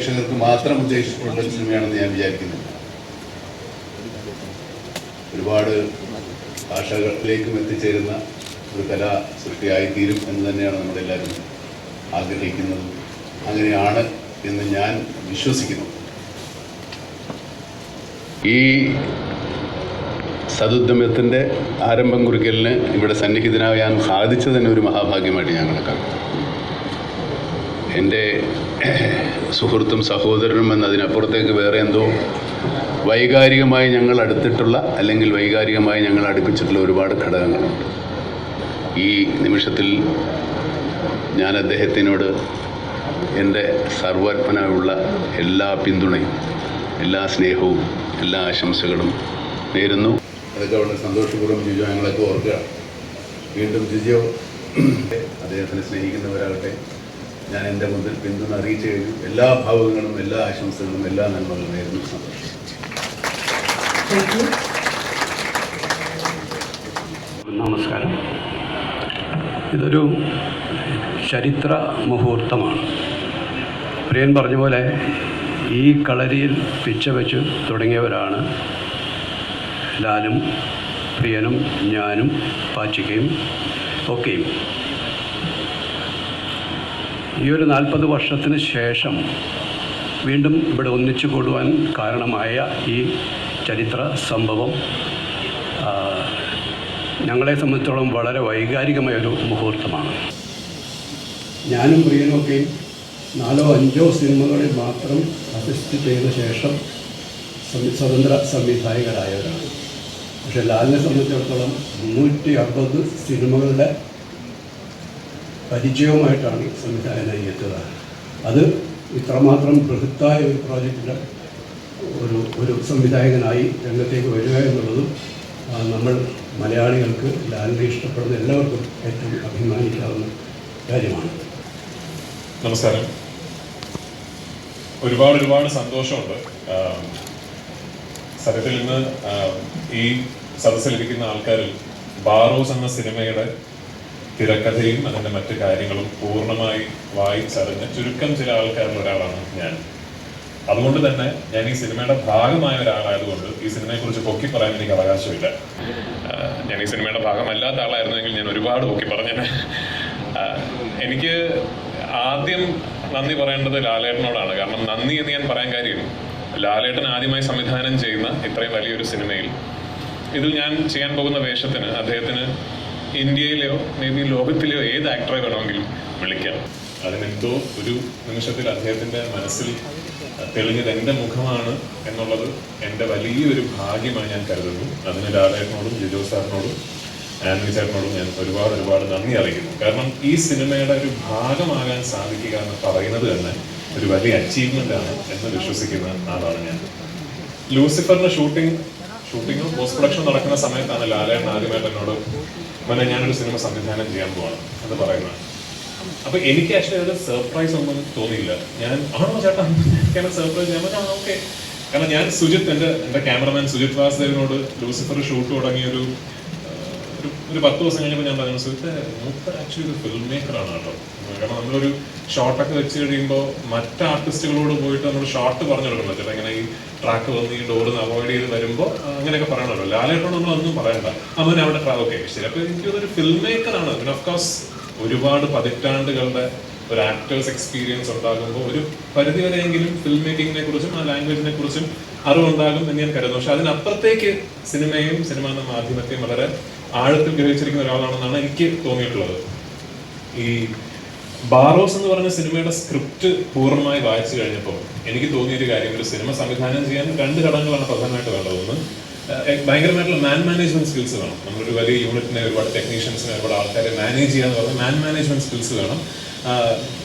പ്രേക്ഷകർക്ക് മാത്രം ഉദ്ദേശിച്ചിട്ടുള്ള സിനിമയാണെന്ന് ഞാൻ വിചാരിക്കുന്നു. ഒരുപാട് ഭാഷകളിലേക്കും എത്തിച്ചേരുന്ന ഒരു കലാ സൃഷ്ടിയായി തീരും എന്ന് തന്നെയാണ് നമ്മളെല്ലാവരും ആഗ്രഹിക്കുന്നത്. അങ്ങനെയാണ് എന്ന് ഞാൻ വിശ്വസിക്കുന്നു. ഈ സതുദ്യമത്തിൻ്റെ ആരംഭം കുറിക്കലിന് ഇവിടെ സന്നിഹിതനാകാൻ സാധിച്ചത് തന്നെ ഒരു മഹാഭാഗ്യമായിട്ട് ഞാൻ കണക്കാക്കുന്നു. എൻ്റെ സുഹൃത്തും സഹോദരനും എന്നതിനപ്പുറത്തേക്ക് വേറെ എന്തോ വൈകാരികമായി ഞങ്ങൾ അടുത്തിട്ടുള്ള അല്ലെങ്കിൽ വൈകാരികമായി ഞങ്ങൾ അടുപ്പിച്ചിട്ടുള്ള ഒരുപാട് ഘടകങ്ങളുണ്ട്. ഈ നിമിഷത്തിൽ ഞാൻ അദ്ദേഹത്തിനോട് എൻ്റെ സർവ്വത്മനമുള്ള എല്ലാ പിന്തുണയും, എല്ലാ സ്നേഹവും, എല്ലാ ആശംസകളും നേരുന്നു. അതൊക്കെ വളരെ സന്തോഷപൂർവ്വം ജിജോ ഞങ്ങളൊക്കെ ഓർക്കുകയാണ്. വീണ്ടും ജിജോ അദ്ദേഹത്തിനെ സ്നേഹിക്കുന്നവരാകട്ടെ, ഞാൻ എൻ്റെ മുന്നിൽ പിന്തുണ അറിയിച്ചു കഴിഞ്ഞു. എല്ലാ ഭാവങ്ങളും, എല്ലാ ആശംസകളും, എല്ലാ നന്മകളും നേരുന്നു. സന്തോഷം. നമസ്കാരം. ഇതൊരു ചരിത്ര മുഹൂർത്തമാണ്. പ്രിയൻ പറഞ്ഞ പോലെ ഈ കളരിയിൽ പിച്ച വെച്ച് തുടങ്ങിയവരാണ് ലാലും, പ്രിയനും, ഞാനും, പാച്ചിക്കയും ഒക്കെയും. ഈ ഒരു 40 വർഷത്തിന് ശേഷം വീണ്ടും ഇവിടെ ഒന്നിച്ചു കൂടുവാൻ കാരണമായ ഈ ചരിത്ര സംഭവം ഞങ്ങളെ സംബന്ധിച്ചോളം വളരെ വൈകാരികമായൊരു മുഹൂർത്തമാണ്. ഞാനും പ്രിയനുമൊക്കെയും 4 or 5 സിനിമകളിൽ മാത്രം അസിസ്റ്റ് ചെയ്ത ശേഷം സ്വതന്ത്ര സംവിധായകരായവരാണ്. പക്ഷേ ലാലിനെ സംബന്ധിച്ചിടത്തോളം 360 സിനിമകളുടെ പരിചയവുമായിട്ടാണ് സംവിധായകനായി എത്തുക. അത് ഇത്രമാത്രം ബൃഹത്തായ ഒരു പ്രോജക്റ്റിൻ്റെ ഒരു സംവിധായകനായി രംഗത്തേക്ക് വരിക എന്നുള്ളതും നമ്മൾ മലയാളികൾക്ക്, ലാലിനെ ഇഷ്ടപ്പെടുന്ന എല്ലാവർക്കും ഏറ്റവും അഭിമാനിക്കാവുന്ന കാര്യമാണ്. നമസ്കാരം. ഒരുപാട് സന്തോഷമുണ്ട്. സത്യത്തിൽ ഇന്ന് ഈ സദസ്സിലിരിക്കുന്ന ആൾക്കാരിൽ ബാറോസ് എന്ന സിനിമയുടെ തിരക്കഥയും അതിൻ്റെ മറ്റു കാര്യങ്ങളും പൂർണ്ണമായി വായിച്ചറിഞ്ഞ ചുരുക്കം ചില ആൾക്കാരിൽ ഒരാളാണ് ഞാൻ. അതുകൊണ്ട് തന്നെ ഞാൻ ഈ സിനിമയുടെ ഭാഗമായ ഒരാളായതുകൊണ്ട് ഈ സിനിമയെക്കുറിച്ച് പൊക്കി പറയാൻ എനിക്ക് അവകാശമില്ല. ഞാൻ ഈ സിനിമയുടെ ഭാഗമല്ലാത്ത ആളായിരുന്നെങ്കിൽ ഞാൻ ഒരുപാട് പൊക്കി പറഞ്ഞേനെ. എനിക്ക് ആദ്യം നന്ദി പറയേണ്ടത് ലാലേട്ടനോടാണ്. കാരണം നന്ദി എന്ന് ഞാൻ പറയാൻ കാര്യം, ലാലേട്ടൻ ആദ്യമായി സംവിധാനം ചെയ്യുന്ന ഇത്രയും വലിയൊരു സിനിമയിൽ ഇതിൽ ഞാൻ ചെയ്യാൻ പോകുന്ന വേഷത്തിന് അദ്ദേഹത്തിന് ഇന്ത്യയിലെയോ മേ ബി ലോകത്തിലെയോ ഏത് ആക്ടറെ വേണമെങ്കിലും വിളിക്കാം. അതിനെന്തോ ഒരു നിമിഷത്തിൽ അദ്ദേഹത്തിൻ്റെ മനസ്സിൽ തെളിഞ്ഞത് എൻ്റെ മുഖമാണ് എന്നുള്ളത് എൻ്റെ വലിയൊരു ഭാഗ്യമായി ഞാൻ കരുതുന്നു. അതിന് ലാലേട്ടനോടും ജിജോ സാറിനോടും ആൻഡ്രി ചേട്ടനോടും ഞാൻ ഒരുപാട് നന്ദി അറിയിക്കുന്നു. കാരണം ഈ സിനിമയുടെ ഒരു ഭാഗമാകാൻ സാധിക്കുക എന്ന് പറയുന്നത് തന്നെ ഒരു വലിയ അച്ചീവ്മെൻ്റ് ആണ് എന്ന് വിശ്വസിക്കുന്ന ആളാണ് ഞാൻ. ലൂസിഫറിൻ്റെ ഷൂട്ടിങ്ങും പോസ്റ്റ് പ്രൊഡക്ഷൻ നടക്കുന്ന സമയത്താണ് ലാലേട്ടൻ ആദ്യമായിട്ട് എന്നോട് പിന്നെ ഞാനൊരു സിനിമ സംവിധാനം ചെയ്യാൻ പോവാണ് എന്ന് പറയുന്നത്. അപ്പൊ എനിക്ക് ആക്ച്വലി അത് സർപ്രൈസ് ഒന്നും തോന്നിയില്ല. ഞാൻ ആണോ ചേട്ടാ എനിക്കത് സർപ്രൈസ് ചെയ്യാൻ പറ്റാ ഓക്കെ. കാരണം ഞാൻ സുജിത്ത്, എൻ്റെ ക്യാമറമാൻ സുജിത് വാസുദേവനോട് ലൂസിഫർ ഷൂട്ട് തുടങ്ങിയ ഒരു 10 ദിവസം കഴിഞ്ഞപ്പോൾ ഞാൻ പറഞ്ഞു, സുജിത്ത് മൂപ്പർ ആക്ച്വലി ഒരു ഫിലിം മേക്കറാണ് കേട്ടോ. കാരണം നമ്മളൊരു ഷോട്ടൊക്കെ വെച്ച് കഴിയുമ്പോൾ മറ്റ് ആർട്ടിസ്റ്റുകളോട് പോയിട്ട് നമ്മൾ ഷോട്ട് പറഞ്ഞു കൊടുക്കണം. ചേട്ടാ ഇങ്ങനെ ഈ ട്രാക്ക് വന്ന് ഈ ഡോറിന്ന് അവോയ്ഡ് ചെയ്ത് വരുമ്പോൾ അങ്ങനെയൊക്കെ പറയണമല്ലോ. ലാലേട്ടനോട് നമ്മളൊന്നും പറയണ്ട, അവൻ അവിടെ ഓക്കെ ശരി. അപ്പോൾ എനിക്കതൊരു ഫിലിം മേക്കറാണ്. പിന്നെ ഓഫ് കോഴ്സ് ഒരുപാട് പതിറ്റാണ്ടുകളുടെ ഒരു ആക്ടേഴ്സ് എക്സ്പീരിയൻസ് ഉണ്ടാകുമ്പോൾ ഒരു പരിധിവരെയെങ്കിലും ഫിലിം മേക്കിങ്ങിനെ കുറിച്ചും ആ ലാംഗ്വേജിനെ കുറിച്ചും അറിവുണ്ടാകും എന്ന് ഞാൻ കരുതുന്നു. പക്ഷെ അതിനപ്പുറത്തേക്ക് സിനിമയും സിനിമ എന്ന മാധ്യമത്തെയും വളരെ ആഴത്തിൽ ഗ്രഹിച്ചിരിക്കുന്ന ഒരാളാണെന്നാണ് എനിക്ക് തോന്നിയിട്ടുള്ളത്. ഈ ബാറോസ് എന്ന് പറഞ്ഞ സിനിമയുടെ സ്ക്രിപ്റ്റ് പൂർണ്ണമായി വായിച്ചു കഴിഞ്ഞപ്പോൾ എനിക്ക് തോന്നിയൊരു കാര്യം, ഒരു സിനിമ സംവിധാനം ചെയ്യാൻ 2 ഘടകങ്ങളാണ് പ്രധാനമായിട്ട് വേണ്ടത്. ഒന്ന്, ഭയങ്കരമായിട്ടുള്ള മാനേജ്മെന്റ് സ്കിൽസ് വേണം. നമ്മളൊരു വലിയ യൂണിറ്റിനെ, ഒരുപാട് ടെക്നീഷ്യൻസിനെ, ഒരുപാട് ആൾക്കാരെ മാനേജ് ചെയ്യാന്ന് പറഞ്ഞാൽ മാനേജ്മെന്റ് സ്കിൽസ് വേണം.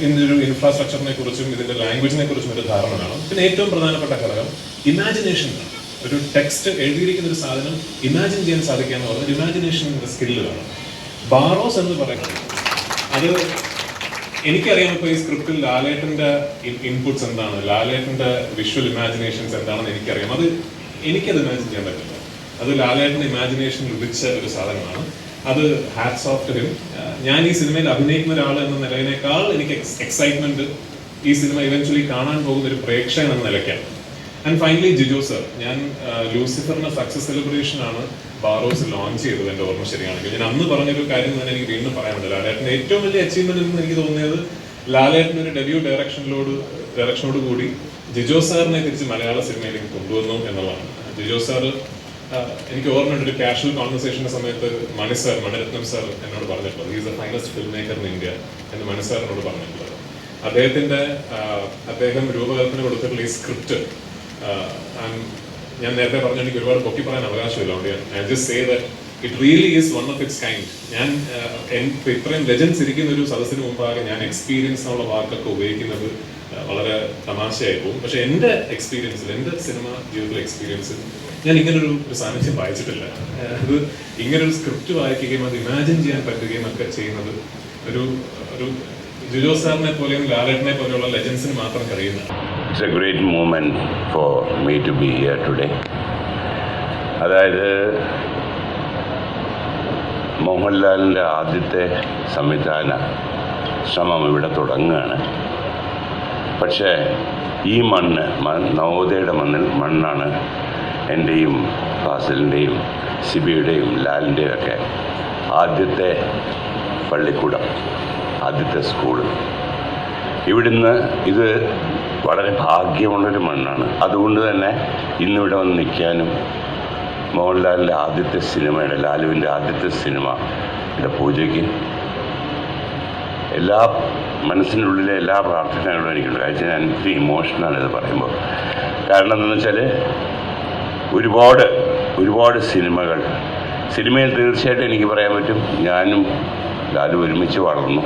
ഇതിൻ്റെ ഒരു ഇൻഫ്രാസ്ട്രക്ചറിനെ കുറിച്ചും ഇതിന്റെ ലാംഗ്വേജിനെ കുറിച്ചും ഒരു ധാരണ വേണം. പിന്നെ ഏറ്റവും പ്രധാനപ്പെട്ട ഘടകം ഇമാജിനേഷൻ വേണം. ഒരു ടെക്സ്റ്റ് എഴുതിയിരിക്കുന്ന ഒരു സാധനം ഇമാജിൻ ചെയ്യാൻ സാധിക്കുക എന്ന് പറഞ്ഞാൽ ഇമാജിനേഷൻ്റെ സ്കില്ല് വേണം. ബാറോസ് എന്ന് പറയുന്നത് അത് എനിക്കറിയാം. ഇപ്പോൾ ഈ സ്ക്രിപ്റ്റിൽ ലാലേട്ടൻ്റെ ഇൻപുട്സ് എന്താണ്, ലാലേട്ടൻ്റെ വിഷ്വൽ ഇമാജിനേഷൻസ് എന്താണെന്ന് എനിക്കറിയാം. എനിക്കത് ഇമാജിൻ ചെയ്യാൻ പറ്റില്ല. അത് ലാലേട്ടൻ്റെ ഇമാജിനേഷൻ ലഭിച്ച ഒരു സാധനമാണ്. അത് ഹാറ്റ്സ് ഓഫ് ടു ഹിം. ഞാൻ ഈ സിനിമയിൽ അഭിനയിക്കുന്ന ഒരാൾ എന്ന നിലയിനേക്കാൾ എനിക്ക് എക്സൈറ്റ്മെന്റ് ഈ സിനിമ ഇവൻച്വലി കാണാൻ പോകുന്ന ഒരു പ്രേക്ഷകൻ എന്ന നിലയ്ക്കാണ്. ആൻഡ് ഫൈനലി ജിജോ സർ, ഞാൻ ലൂസിഫറിന്റെ സക്സസ് സെലിബ്രേഷൻ ആണ് ബാറോസ് ലോഞ്ച് ചെയ്തത്, എൻ്റെ ഓർമ്മ ശരിയാണെങ്കിൽ. ഞാൻ അന്ന് പറഞ്ഞൊരു കാര്യം തന്നെ എനിക്ക് വീണ്ടും പറയാനുണ്ട്. ലാലേട്ടൻ്റെ ഏറ്റവും വലിയ അച്ചീവ്മെന്റ് എന്ന് എനിക്ക് തോന്നിയത് ലാലേട്ടൻ ഒരു ഡെബ്യൂ ഡയറക്ഷനോട് കൂടി ജിജോ സാറിനെ തിരിച്ച് മലയാള സിനിമയിലേക്ക് കൊണ്ടുവന്നു എന്നുള്ളതാണ്. ജിജോ സാറ് എനിക്ക് ഓർമ്മയുണ്ട്, ഒരു കാഷ്വൽ കോൺവെർസേഷന്റെ സമയത്ത് മണിരത്നം സാർ എന്നോട് പറഞ്ഞിട്ടുള്ളത്, is the finest film maker in India എന്ന് മണി സാറിനോട് പറഞ്ഞിട്ടുള്ളത്. അദ്ദേഹം രൂപകൽപ്പന കൊടുത്തിട്ടുള്ള ഈ സ്ക്രിപ്റ്റ് ഞാൻ നേരത്തെ പറഞ്ഞു, എനിക്ക് ഒരുപാട് പൊക്കി പറയാൻ അവകാശമില്ല. അതുകൊണ്ട് I just say that it really is one of its kind. ഞാൻ ഇത്രയും ലെജൻസ് ഇരിക്കുന്ന ഒരു സദസ്സിന് മുമ്പാകെ ഞാൻ എക്സ്പീരിയൻസ് എന്നുള്ള വാക്കൊക്കെ ഉപയോഗിക്കുന്നത് വളരെ തമാശയായി പോകും. പക്ഷെ എൻ്റെ എക്സ്പീരിയൻസിൽ, എൻ്റെ സിനിമ ജീവിതത്തിലെ എക്സ്പീരിയൻസിൽ ഞാൻ ഇങ്ങനൊരു സാന്നിധ്യം വായിച്ചിട്ടില്ല. ഇത് ഇങ്ങനൊരു സ്ക്രിപ്റ്റ് വായിക്കുകയും അത് ഇമാജിൻ ചെയ്യാൻ പറ്റുകയും ഒക്കെ ചെയ്യുന്നത് ഒരു ജിജോ സാറിനെ പോലെയും ലാലേട്ടനെ പോലെയുള്ള ലെജൻസിന് മാത്രം കഴിയുന്നതാണ്. It's a great moment for me to be here today. അതായത് മോഹൻലാലിൻ്റെ ആദ്യത്തെ സംവിധാന ശ്രമം ഇവിടെ തുടങ്ങുകയാണ്. പക്ഷേ ഈ നവോദയയുടെ മണ്ണാണ് എൻ്റെയും ഫാസിലിൻ്റെയും സിബിയുടെയും ലാലിൻ്റെയും ഒക്കെ ആദ്യത്തെ പള്ളിക്കൂടം, ആദ്യത്തെ സ്കൂൾ. ഇവിടുന്ന് ഇത് വളരെ ഭാഗ്യമുള്ളൊരു മണ്ണാണ്. അതുകൊണ്ട് തന്നെ ഇന്നിവിടെ വന്ന് നിൽക്കാനും മോഹൻലാലിൻ്റെ ആദ്യത്തെ സിനിമയുടെ, ലാലുവിൻ്റെ ആദ്യത്തെ സിനിമയുടെ പൂജയ്ക്ക് മനസ്സിൻ്റെ ഉള്ളിലെ എല്ലാ പ്രാർത്ഥനകളും എനിക്കുണ്ട്. കാര്യം ഞാൻ ഒത്തിരി ഇമോഷണലാണ് ഇത് പറയുമ്പോൾ. കാരണം എന്താണെന്ന് വെച്ചാൽ ഒരുപാട് സിനിമയിൽ തീർച്ചയായിട്ടും എനിക്ക് പറയാൻ പറ്റും, ഞാനും ലാലു ഒരുമിച്ച് വളർന്നു.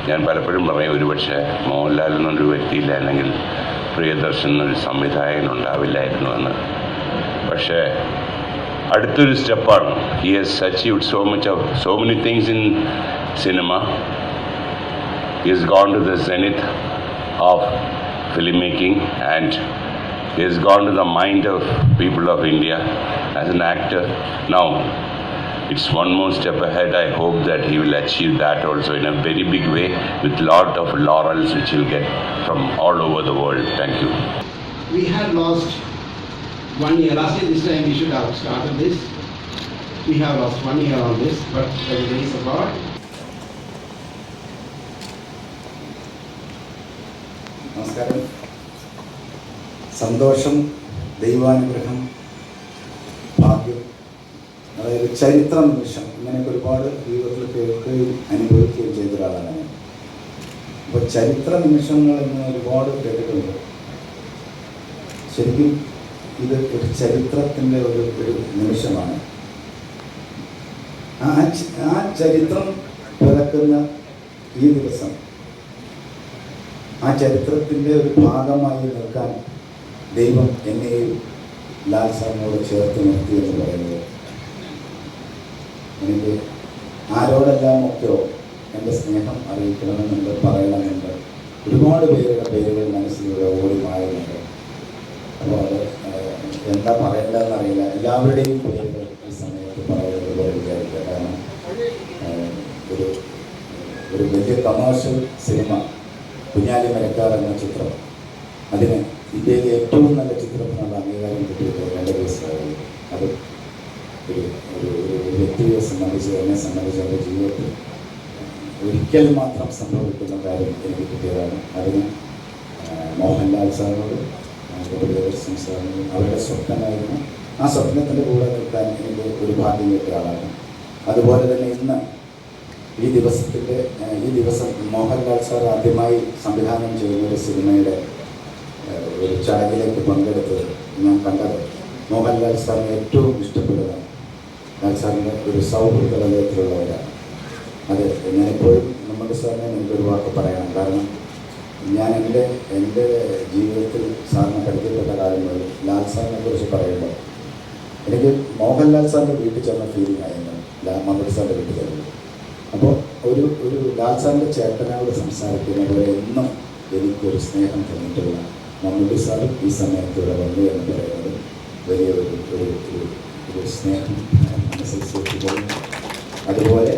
ഞാൻ പലപ്പോഴും പറയും, ഒരുപക്ഷെ മോഹൻലാൽ എന്നൊരു വ്യക്തിയില്ലായിരുന്നെങ്കിൽ പ്രിയദർശൻ എന്നൊരു സംവിധായകൻ ഉണ്ടാവില്ലായിരുന്നു എന്ന്. പക്ഷേ അടുത്തൊരു സ്റ്റെപ്പാണ്. He has achieved so many things in cinema. He has gone to the zenith of filmmaking and he has gone to the mind of people of India as an actor. Now it's one more step ahead. I hope that he will achieve that also in a very big way with lot of laurels which he'll get from all over the world. Thank you. We had lost 1 year. Last year this time we should have started this. We have lost 1 year on this, but by the grace of God. നമസ്കാരം. സന്തോഷം, ദൈവാനുഗ്രഹം, ഭാഗ്യം, അതായത് ചരിത്ര നിമിഷം, ഇങ്ങനെയൊക്കെ ഒരുപാട് ജീവിതത്തിൽ കേൾക്കുകയും അനുഭവിക്കുകയും ചെയ്ത ഒരാളാണ് ഞാൻ. അപ്പോൾ ചരിത്ര നിമിഷങ്ങൾ എന്ന് ഒരുപാട് കേട്ടിട്ടുണ്ട്. ശരിക്കും ഇത് ഒരു ചരിത്രത്തിൻ്റെ ഒരു നിമിഷമാണ്. ആ ചരിത്രം പിറക്കുന്ന ഈ ദിവസം ആ ചരിത്രത്തിൻ്റെ ഒരു ഭാഗമായി നിൽക്കാൻ ദൈവം എന്നെയും ലാൽ സാറിനോട് ചേർത്ത് നിർത്തി എന്ന് പറയുന്നത് എനിക്ക് ആരോടെല്ലാമൊക്കെയോ എൻ്റെ സ്നേഹം അറിയിക്കണമെന്നുണ്ട്, പറയണമെന്നുണ്ട്. ഒരുപാട് പേരുടെ പേരുകൾ മനസ്സിലൂടെ ഓടി മാറുന്നുണ്ട്. അപ്പോൾ അത് എന്താ പറയേണ്ടതെന്നറിയില്ല. എല്ലാവരുടെയും പേരുകൾ ഈ സമയത്ത് പറയുന്നത് പോലെ വിചാരിക്കുക. കാരണം ഒരു വലിയ കമേഴ്ഷ്യൽ സിനിമ കുഞ്ഞാലി മരക്കാർ എന്ന ചിത്രം, അതിന് ഇന്ത്യയിലെ ഏറ്റവും നല്ല ചിത്രത്തിനുള്ള അംഗീകാരം കിട്ടിയിട്ട് 2 ദിവസമായിരുന്നു. അത് ഒരു വ്യക്തിയെ സംബന്ധിച്ച്, എന്നെ സംബന്ധിച്ച് എൻ്റെ ജീവിതത്തിൽ ഒരിക്കൽ മാത്രം സംഭവിക്കുന്ന കാര്യം എനിക്ക് കിട്ടിയതാണ്. അതിന് മോഹൻലാൽ സാറിനോട്, പ്രിയദർശൻ സാറിനോട്, അവരുടെ സ്വപ്നമായിരുന്നു. ആ സ്വപ്നത്തിൻ്റെ കൂടെ നിൽക്കാൻ എനിക്ക് ഒരു ഭാഗ്യം കിട്ടിയ ആളാണ്. അതുപോലെ തന്നെ ഇന്ന് ഈ ദിവസം മോഹൻലാൽ സാർ ആദ്യമായി സംവിധാനം ചെയ്യുന്ന ഒരു സിനിമയുടെ ഒരു ചടങ്ങിലേക്ക് പങ്കെടുത്തത് ഞാൻ കണ്ടത് മോഹൻലാൽ സാറിന് ഏറ്റവും ഇഷ്ടപ്പെടുന്നതാണ്. ലാൽ സാറിൻ്റെ ഒരു സൗഹൃദ ഹൃദയത്തിലുള്ളവരാണ്. അത് ഞാനെപ്പോഴും നമ്മുടെ സാറിനെ എനിക്കൊരു വാക്ക് പറയണം. കാരണം ഞാൻ എൻ്റെ ജീവിതത്തിൽ സാറിനെ പരിചയപ്പെട്ട കാലങ്ങളിൽ ലാൽ സാറിനെ കുറിച്ച് പറയുമ്പോൾ എനിക്ക് മോഹൻലാൽ സാറിൻ്റെ വീട്ടിൽ ചെന്ന ഫീലിംഗ് ആയിരുന്നു മമ്മൂട്ടി സാറിൻ്റെ വീട്ടിൽ ചെന്നത്. അപ്പോൾ ഒരു ലാൽ സാറിൻ്റെ ചേട്ടനോട് സംസാരിക്കുന്ന പോലെ എന്നും എനിക്കൊരു സ്നേഹം തന്നിട്ടുള്ള മമ്മൂട്ടി സാർ ഈ സമയത്ത് ഇവിടെ വന്നു എന്ന് പറയുന്നത് വലിയ ഒരു സ്നേഹം മനസ്സിൽ സൂക്ഷിക്കുന്നു. അതുപോലെ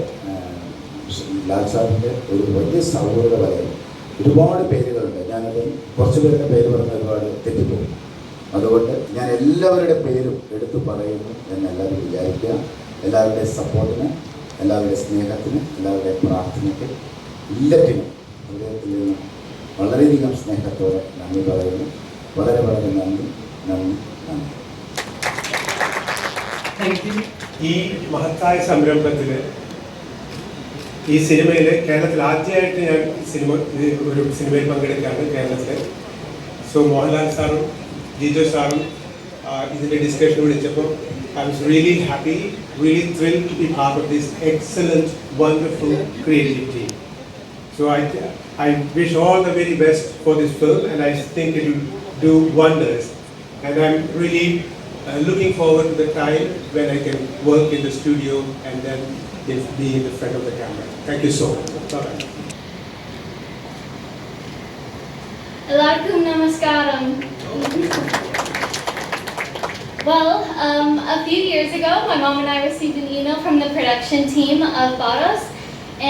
ലാൽ സാറിൻ്റെ ഒരു വലിയ സൗഹൃദ വലയം ഒരുപാട് പേരുകളുണ്ട്. ഞാനത് കുറച്ച് പേരുടെ പേര് പറഞ്ഞ ഒരുപാട് തെറ്റിപ്പോകും. അതുകൊണ്ട് ഞാൻ എല്ലാവരുടെ പേരും എടുത്തു പറയുന്നു എന്ന് എല്ലാവരും വിചാരിക്കുക. എല്ലാവരുടെയും സപ്പോർട്ടിന്, എല്ലാവരുടെ സ്നേഹത്തിന്, എല്ലാവരുടെ പ്രാർത്ഥനയ്ക്ക്, എല്ലാറ്റിനും ഹൃദയത്തിൽ നിന്ന് വളരെയധികം സ്നേഹത്തോടെ നന്ദി പറയുന്നു. വളരെ വളരെ നന്ദി. ഈ മഹത്തായ സംരംഭത്തിൽ ഈ സിനിമയിൽ കേരളത്തിൽ ആദ്യമായിട്ട് ഞാൻ ഒരു സിനിമയിൽ പങ്കെടുക്കുകയാണ് കേരളത്തിൽ. സോ മോഹൻലാൽ സാറും ജിജോ സാറും ഇതിൻ്റെ ഡിസ്കഷൻ വിളിച്ചപ്പോൾ I was really happy, really thrilled to be part of this excellent, wonderful, creative team. So I wish all the very best for this film, and I think it will do wonders. And I'm really looking forward to the time when I can work in the studio and then be in the front of the camera. Thank you so much. Bye-bye. Ellarkum namaskaram. Well, a few years ago, my mom and I received an email from the production team of Baros,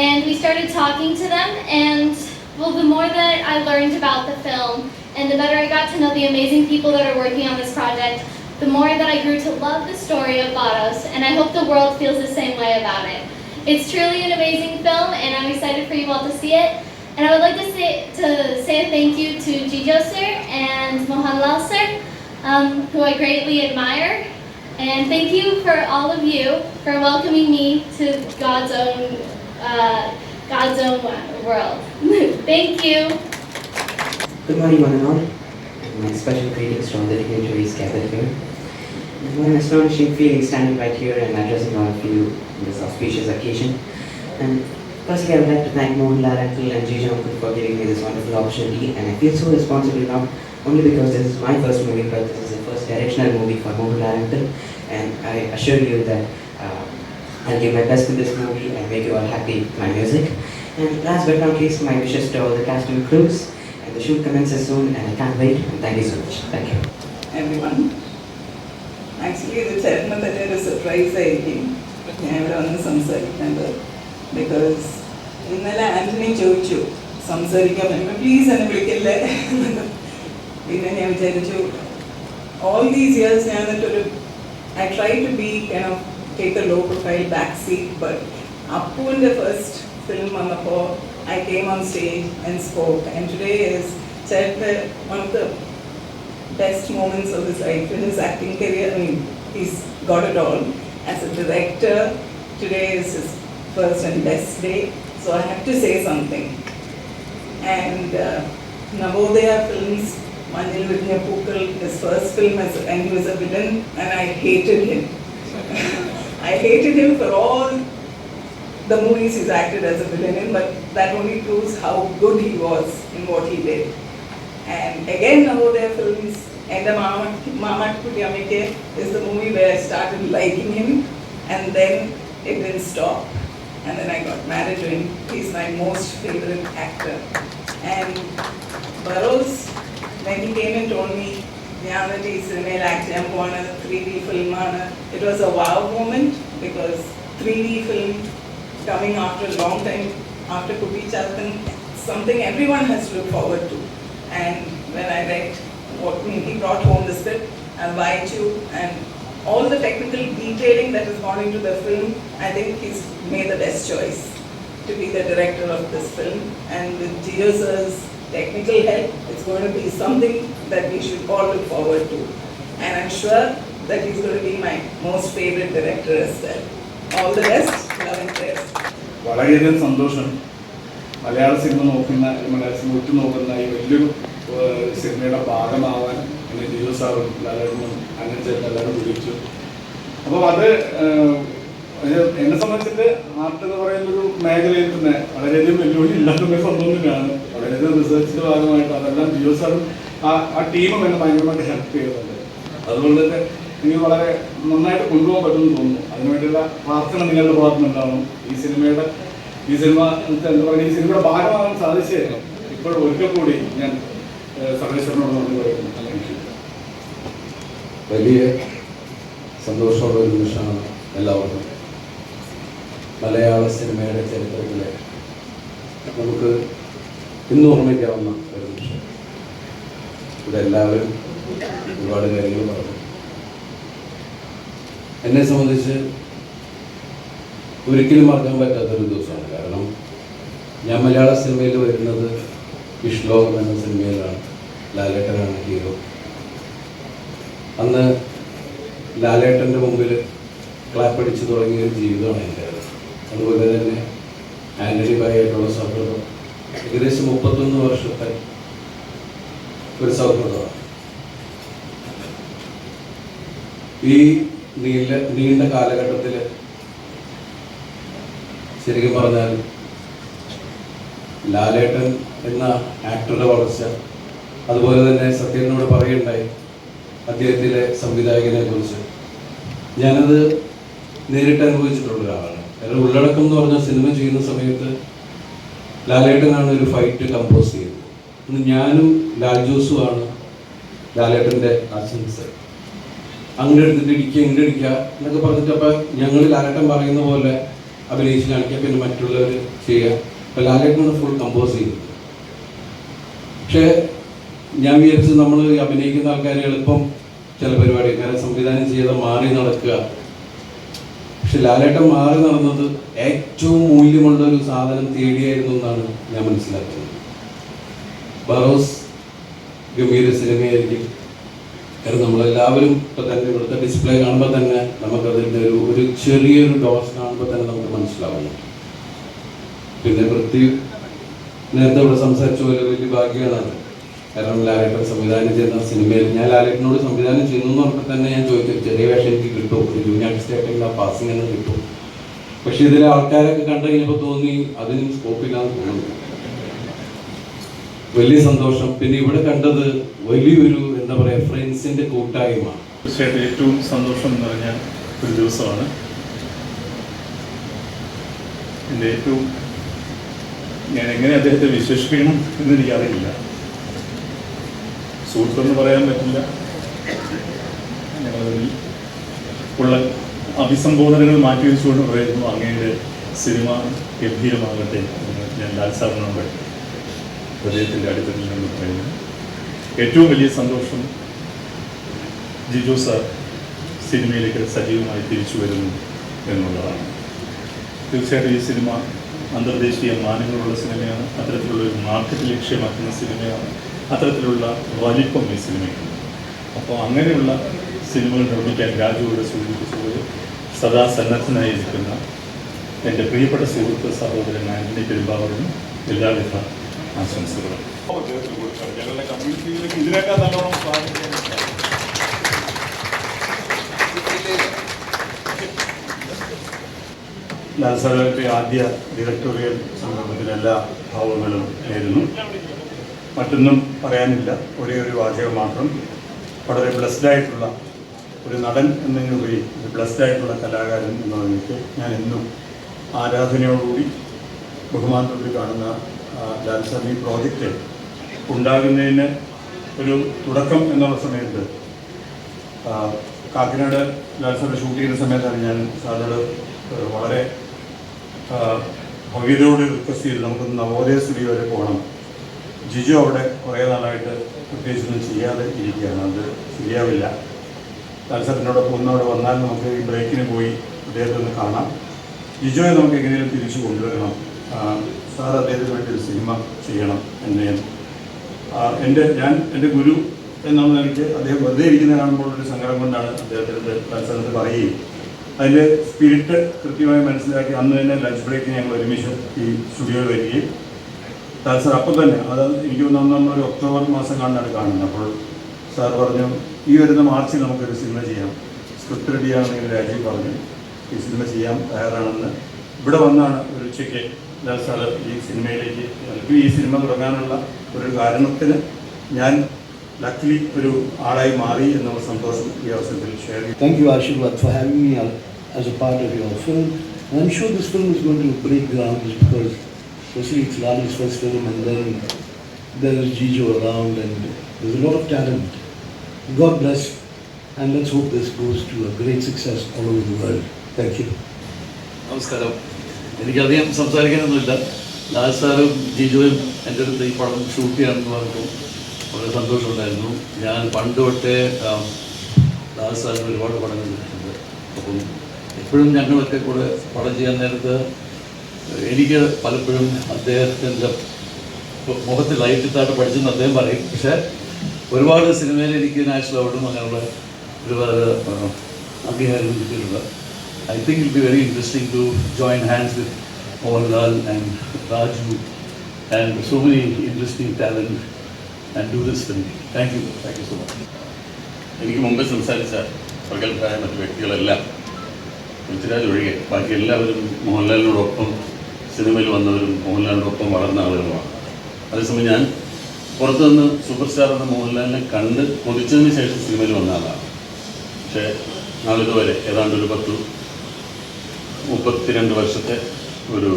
and we started talking to them, and well, the more that I learned about the film, and the better I got to know the amazing people that are working on this project, the more that I grew to love the story of Baros, and I hope the world feels the same way about it. It's truly an amazing film, and I'm excited for you all to see it. And I would like to say thank you to Jijo sir and Mohanlal sir, who I greatly admire. And thank you for all of you for welcoming me to God's own world. Thank you. Good morning, one and all. My special greetings to all the dignitaries gathered here. It's an astonishing feeling standing right here and addressing all of you on this auspicious occasion. And firstly, I would like to thank Mohanlal uncle and Jijo uncle for giving me this wonderful opportunity. And I feel so responsible now, only because this is my first movie, but this is the first directional movie for Mohanlal uncle. And I assure you that I'll give my best in this movie and make you all happy with my music. And last but not least, my wishes to all the cast and crews. And the shoot commences soon, and I can't wait. And thank you so much. Thank you. Everyone. Actually, the chairman is a surprise. I never on the because ഇന്നലെ ആന്റണി ചോദിച്ചു സംസാരിക്കാൻ പറ്റുമ്പോൾ please എന്നെ വിളിക്കല്ലേ. പിന്നെ ഞാൻ വിചാരിച്ചു all these years ഞാൻ എന്നിട്ടൊരു I tried to be kind of take a low profile back seat, but Appu's first film വന്നപ്പോൾ I came on stage and spoke, and today is one of the best moments of his life in his acting career. I mean, he's got it all. As a director, today is his first and best day, so I have to say something. And Navodaya Films, Manjil Vidya Pukal, his first film, and he was a villain, and I hated him. I hated him for all the movies he's acted as a villain in, but that only proves how good he was in what he did. And again, Navodaya Films, Enda Mamat Kudiyamike is the movie where I started liking him, and then it didn't stop. And then I got married to him. He's my most favorite actor. And Baros, when he came and told me, Nyanati cinema acting, I'm going to 3D film. It was a wow moment, because 3D film coming after a long time, after Kutti Chattan, something everyone has to look forward to. And when I read he brought home the script and Vaichu and all the technical detailing that has gone into the film, I think he's made the best choice to be the director of this film. And with Jijo sir's technical help, it's going to be something that we should all look forward to. And I'm sure that he's going to be my most favorite director as well. All the best, love and prayers. വളരെയധികം സന്തോഷം. മലയാള cinema ഉറ്റുനോക്കുന്ന ഈ വലിയൊരു സിനിമയുടെ ഭാഗമാവാൻ എന്നെ ജിജോ സാറും ലാലേട്ടനും അന്നച്ചേട്ടനും എല്ലാവരും വിളിച്ചു. അപ്പോൾ അത് എന്നെ സംബന്ധിച്ചിട്ട് ആർട്ട് എന്ന് പറയുന്നൊരു മേഖലയിൽ തന്നെ വളരെയധികം വെല്ലുവിളി ഇല്ലാത്തൊരു സംഭവം തന്നെയാണ്. വളരെയധികം റിസർച്ചിൻ്റെ ഭാഗമായിട്ട് അതെല്ലാം ജിജോ സാറും ആ ടീമും എന്നെ ഭയങ്കരമായിട്ട് ഹെൽപ്പ് ചെയ്യുന്നുണ്ട്. അതുകൊണ്ട് തന്നെ എനിക്ക് വളരെ നന്നായിട്ട് കൊണ്ടുപോകാൻ പറ്റുമെന്ന് തോന്നുന്നു. അതിനുവേണ്ടിയുള്ള പ്രാർത്ഥന നിങ്ങളുടെ ഭാഗത്തുനിന്നുണ്ടാവണം. ഈ സിനിമ എന്താ പറയുക, ഈ സിനിമയുടെ ഭാഗമാകാൻ സാധിച്ചായിരുന്നു. ഇപ്പോൾ ഒരിക്കൽ കൂടി ഞാൻ സർവേശ്വരനോട് നന്ദി പറയുന്നു. വലിയ സന്തോഷമുള്ള ഒരു നിമിഷമാണ് എല്ലാവർക്കും. മലയാള സിനിമയുടെ ചരിത്രത്തിലെ നമുക്ക് ഇന്ന് ഓർമ്മിക്കാവുന്ന ഒരു നിമിഷം. ഇതെല്ലാവരും ഒരുപാട് കാര്യങ്ങൾ പറഞ്ഞു. എന്നെ സംബന്ധിച്ച് ഒരിക്കലും മറക്കാൻ പറ്റാത്തൊരു ദിവസമാണ്. കാരണം ഞാൻ മലയാള സിനിമയിൽ വരുന്നത് വിഷ്ലോകം എന്ന സിനിമയിലാണ്. ലാലേട്ടനാണ് ഹീറോ. അന്ന് ലാലേട്ടൻ്റെ മുമ്പിൽ ക്ലാപ്പടിച്ച് തുടങ്ങിയ ഒരു ജീവിതമാണ് എൻ്റെ. അതുപോലെ തന്നെ ആൻ്റണി ഭായിയായിട്ടുള്ള സൗഹൃദം ഏകദേശം 31 വർഷത്തെ ഒരു സൗഹൃദമാണ്. ഈ നീണ്ട കാലഘട്ടത്തിൽ ശരിക്കും പറഞ്ഞാൽ ലാലേട്ടൻ എന്ന ആക്ടറുടെ വളർച്ച, അതുപോലെ തന്നെ സത്യനോട് പറയുണ്ടായി അദ്ദേഹത്തിലെ സംവിധായകനെ കുറിച്ച്. ഞാനത് നേരിട്ട് അനുഭവിച്ചിട്ടുള്ള ഒരാളാണ്. കാരണം ഉള്ളടക്കം എന്ന് പറഞ്ഞ സിനിമ ചെയ്യുന്ന സമയത്ത് ലാലേട്ടനാണ് ഒരു ഫൈറ്റ് കമ്പോസ് ചെയ്തത്. ഇന്ന് ഞാനും ലാൽ ജോസുമാണ് ലാലേട്ടൻ്റെ ആശംസ. അങ്ങോട്ട് എടുത്തിട്ട് ഇടിക്കുക ഇങ്ങോട്ട് ഇടിക്കുക എന്നൊക്കെ പറഞ്ഞിട്ട് അപ്പം ഞങ്ങൾ ലാലേട്ടൻ പറയുന്ന പോലെ അഭിനയിച്ച് കാണിക്കുക, പിന്നെ മറ്റുള്ളവർ ചെയ്യുക. അപ്പം ലാലേട്ടനാണ് ഫുൾ കമ്പോസ് ചെയ്തത്. പക്ഷേ ഞാൻ വിചാരിച്ചത് നമ്മൾ അഭിനയിക്കുന്ന ആൾക്കാർ എളുപ്പം ചില പരിപാടിക്കാരെ സംവിധാനം ചെയ്ത് മാറി നടക്കുക. പക്ഷെ ലാലേട്ടൻ മാറി നടന്നത് ഏറ്റവും മൂല്യമുള്ള ഒരു സാധനം തേടിയായിരുന്നു എന്നാണ് ഞാൻ മനസ്സിലാക്കുന്നത്. ബറോസ് ഗംഭീര സിനിമയായിരിക്കും. കാരണം നമ്മളെല്ലാവരും ഇപ്പം തന്നെ ഇവിടുത്തെ ഡിസ്പ്ലേ കാണുമ്പോൾ തന്നെ നമുക്കതിൻ്റെ ഒരു ചെറിയൊരു ഡോസ് കാണുമ്പോൾ തന്നെ നമുക്ക് മനസ്സിലാവുന്നു. പിന്നെ നേരത്തെ ഇവിടെ സംസാരിച്ച പോലെ വലിയ ഭാഗ്യമാണ്. കാരണം ലാലേട്ടൻ സംവിധാനം ചെയ്യുന്ന സിനിമയിൽ ഞാൻ ലാലേട്ടനോട് സംവിധാനം ചെയ്യുന്നു എന്ന് പറഞ്ഞപ്പോൾ തന്നെ ഞാൻ ചോദിച്ചു, ചെറിയ വേഷം എനിക്ക് കിട്ടും, ഒരു ജൂനിയർ ആർട്ടിസ്റ്റ് ആയിട്ടുള്ള പാസിംഗ് തന്നെ കിട്ടും. പക്ഷെ ഇതിലെ ആൾക്കാരൊക്കെ കണ്ടു കഴിഞ്ഞപ്പോൾ തോന്നി അതിനും സ്കോപ്പില്ലാന്ന് തോന്നുന്നു. വലിയ സന്തോഷം. പിന്നെ ഇവിടെ കണ്ടത് വലിയൊരു എന്താ പറയുക ഫ്രണ്ട്സിന്റെ കൂട്ടായ്മ. തീർച്ചയായിട്ടും ഏറ്റവും സന്തോഷം നിറഞ്ഞ ഒരു ദിവസമാണ്. എൻ്റെ ഏറ്റവും ഞാൻ എങ്ങനെ അദ്ദേഹത്തെ വിശേഷിപ്പിക്കണം എന്നെനിക്കറിയില്ല. സുഹൃത്തെന്ന് പറയാൻ പറ്റില്ല. ഞങ്ങളതിൽ ഉള്ള അഭിസംബോധനകൾ മാറ്റി വെച്ചുകൊണ്ട് പറയുന്നു അങ്ങയുടെ സിനിമ ഗംഭീരമാകട്ടെ എന്ന് ഞാൻ ലാൽ സാറിനോട് ഹൃദയത്തിൻ്റെ അടുത്തത്തിൽ നിന്ന് പറയുന്നു. ഏറ്റവും വലിയ സന്തോഷം ജിജോ സാർ സിനിമയിലേക്ക് സജീവമായി തിരിച്ചു വരുന്നു എന്നുള്ളതാണ്. തീർച്ചയായിട്ടും ഈ സിനിമ അന്തർദേശീയ മാനങ്ങളുള്ള സിനിമയാണ്. അത്തരത്തിലുള്ള ഒരു മാർക്കറ്റ് ലക്ഷ്യമാക്കുന്ന സിനിമയാണ്. അത്തരത്തിലുള്ള വലിപ്പം ഈ സിനിമയ്ക്ക്. അപ്പോൾ അങ്ങനെയുള്ള സിനിമകൾ നിർമ്മിക്കാൻ രാജുവോട് സൂചിപ്പിച്ചത് സദാ സന്നദ്ധനായിരിക്കുന്ന എൻ്റെ പ്രിയപ്പെട്ട സുഹൃത്ത് സഹോദരൻ ആൻ്റണി പെരുമ്പാവൂരിനും എല്ലാവിധ ആശംസകളും. ഞങ്ങളുടെ കമ്മ്യൂണിറ്റിയിലേക്ക് ഇതിനേക്കാൾ നല്ലോണം ലാൽ സാറിൻ്റെ ആദ്യ ഡയറക്ടോറിയൽ സംരംഭത്തിന് എല്ലാ ഭാവങ്ങളും നേരുന്നു. മറ്റൊന്നും പറയാനില്ല. ഒരേ ഒരു വാചകം മാത്രം. വളരെ ബ്ലെസ്ഡായിട്ടുള്ള ഒരു നടൻ എന്നതിനുപരി ഒരു ബ്ലെസ്ഡായിട്ടുള്ള കലാകാരൻ എന്ന നിലയ്ക്ക് ഞാൻ എന്നും ആരാധനയോടുകൂടി ബഹുമാനത്തോടുകൂടി കാണുന്ന ലാൽ സാർ ഈ പ്രോജക്റ്റ് ഉണ്ടാകുന്നതിന് ഒരു തുടക്കം എന്നുള്ള സമയത്ത് കാക്കിനാട് ലാൽ സാറ് ഷൂട്ട് ചെയ്യുന്ന സമയത്താണ് ഞാൻ സാറിനോട് വളരെ ഭവ്യതയോട് റിക്വസ്റ്റ് ചെയ്ത് നമുക്കൊന്ന് നവോദയ സ്റ്റുഡിയോ വരെ പോകണം. ജിജു അവിടെ കുറേ നാളായിട്ട് പ്രത്യേകിച്ചൊന്നും ചെയ്യാതെ ഇരിക്കുകയാണ്, അത് ശരിയാവില്ല. ലാൽ സാറിനോടൊപ്പം ഒന്നവിടെ വന്നാൽ നമുക്ക് ഈ ബ്രേക്കിന് പോയി അദ്ദേഹത്തെ ഒന്ന് കാണാം. ജിജോയെ നമുക്ക് എങ്ങനെയും തിരിച്ചു കൊണ്ടുവരണം. സാർ അദ്ദേഹത്തിന് വേണ്ടി ഒരു സിനിമ ചെയ്യണം എന്ന് എൻ്റെ ഗുരു എന്നുള്ള നിലയ്ക്ക് അദ്ദേഹം വെറുതെ ഇരിക്കുന്ന കാണുമ്പോഴൊരു സങ്കടം കൊണ്ടാണ് അദ്ദേഹത്തിൻ്റെ ലാൽ സാറിനടുത്ത് പറയുകയും അതിൻ്റെ സ്പിരിറ്റ് കൃത്യമായി മനസ്സിലാക്കി അന്ന് തന്നെ ലഞ്ച് ബ്രേക്ക് ഞങ്ങൾ ഒരുമിച്ച് ഈ സ്റ്റുഡിയോയിൽ വരികയും ലാൽ സാർ അപ്പം തന്നെ അത് എനിക്ക് നമ്മളൊരു ഒക്ടോബർ മാസം കാണുന്നത്. അപ്പോൾ സാർ പറഞ്ഞു ഈ വരുന്ന മാർച്ചിൽ നമുക്കൊരു സിനിമ ചെയ്യാം, സ്ക്രിപ്റ്റ് റെഡിയാണെന്നെങ്കിൽ രാജീവ് പറഞ്ഞു ഈ സിനിമ ചെയ്യാൻ തയ്യാറാണെന്ന്. ഇവിടെ വന്നാണ് ഒരു ഉച്ചയ്ക്ക് ലാൽ സാർ ഈ സിനിമയിലേക്ക് എനിക്ക് ഈ സിനിമ തുടങ്ങാനുള്ള ഒരു കാരണത്തിന് ഞാൻ ലക്കിലി ഒരു ആളായി മാറി എന്നുള്ള സന്തോഷം ഈ അവസരത്തിൽ ഷെയർ ചെയ്തു. Thank you, Ashirwad, for having me as a part of your film. And I'm sure this film is going to break grounds because firstly it's Lali's first film and then there is Jijo around and there's a lot of talent. God bless and let's hope this goes to a great success all over the world. Thank you. നമസ്കാരം. എനിക്കധികം സംസാരിക്കാനൊന്നുമില്ല. ലാൽ സാറും ജിജോയും എൻ്റെ അടുത്ത് ഈ പടം shoot ചെയ്യാമെന്ന് പറഞ്ഞപ്പോൾ വളരെ സന്തോഷമുണ്ടായിരുന്നു. ഞാൻ പണ്ട് തൊട്ടേ ലാൽ സാറിന് ഒരുപാട് പടങ്ങൾ ചെയ്തിട്ടുണ്ട്. അപ്പം എപ്പോഴും ഞങ്ങളൊക്കെ കൂടെ പടം ചെയ്യാൻ നേരത്ത് എനിക്ക് പലപ്പോഴും അദ്ദേഹത്തിൻ്റെ മുഖത്ത് ലൈറ്റിട്ടായിട്ട് പഠിച്ചെന്ന് അദ്ദേഹം പറയും. പക്ഷേ ഒരുപാട് സിനിമയിൽ എനിക്ക് നാഷണൽ അവാർഡും അങ്ങനെയുള്ള ഒരുപാട് അംഗീകാരം കിട്ടിയിട്ടുണ്ട്. I think it will be very interesting to join hands with Mohanlal and Raju and so many interesting talent and do this film. Thank you so much. എനിക്ക് മുമ്പ് സംസാരിച്ച പ്രഗത്ഭരായ മറ്റു വ്യക്തികളെല്ലാം പൃഥ്വിരാജ് ഒഴികെ ബാക്കി എല്ലാവരും മോഹൻലാലിനോടൊപ്പം സിനിമയിൽ വന്നവരും മോഹൻലാലിനോടൊപ്പം വളർന്ന ആളുകളുമാണ്. അതേസമയം ഞാൻ പുറത്തുനിന്ന് സൂപ്പർ സ്റ്റാർ എന്ന മോഹൻലാലിനെ കണ്ട് കൊതിച്ചതിന് ശേഷം സിനിമയിൽ വന്ന ആളാണ്. പക്ഷേ നാളിതുവരെ ഏതാണ്ട് ഒരു 32 വർഷത്തെ ഒരു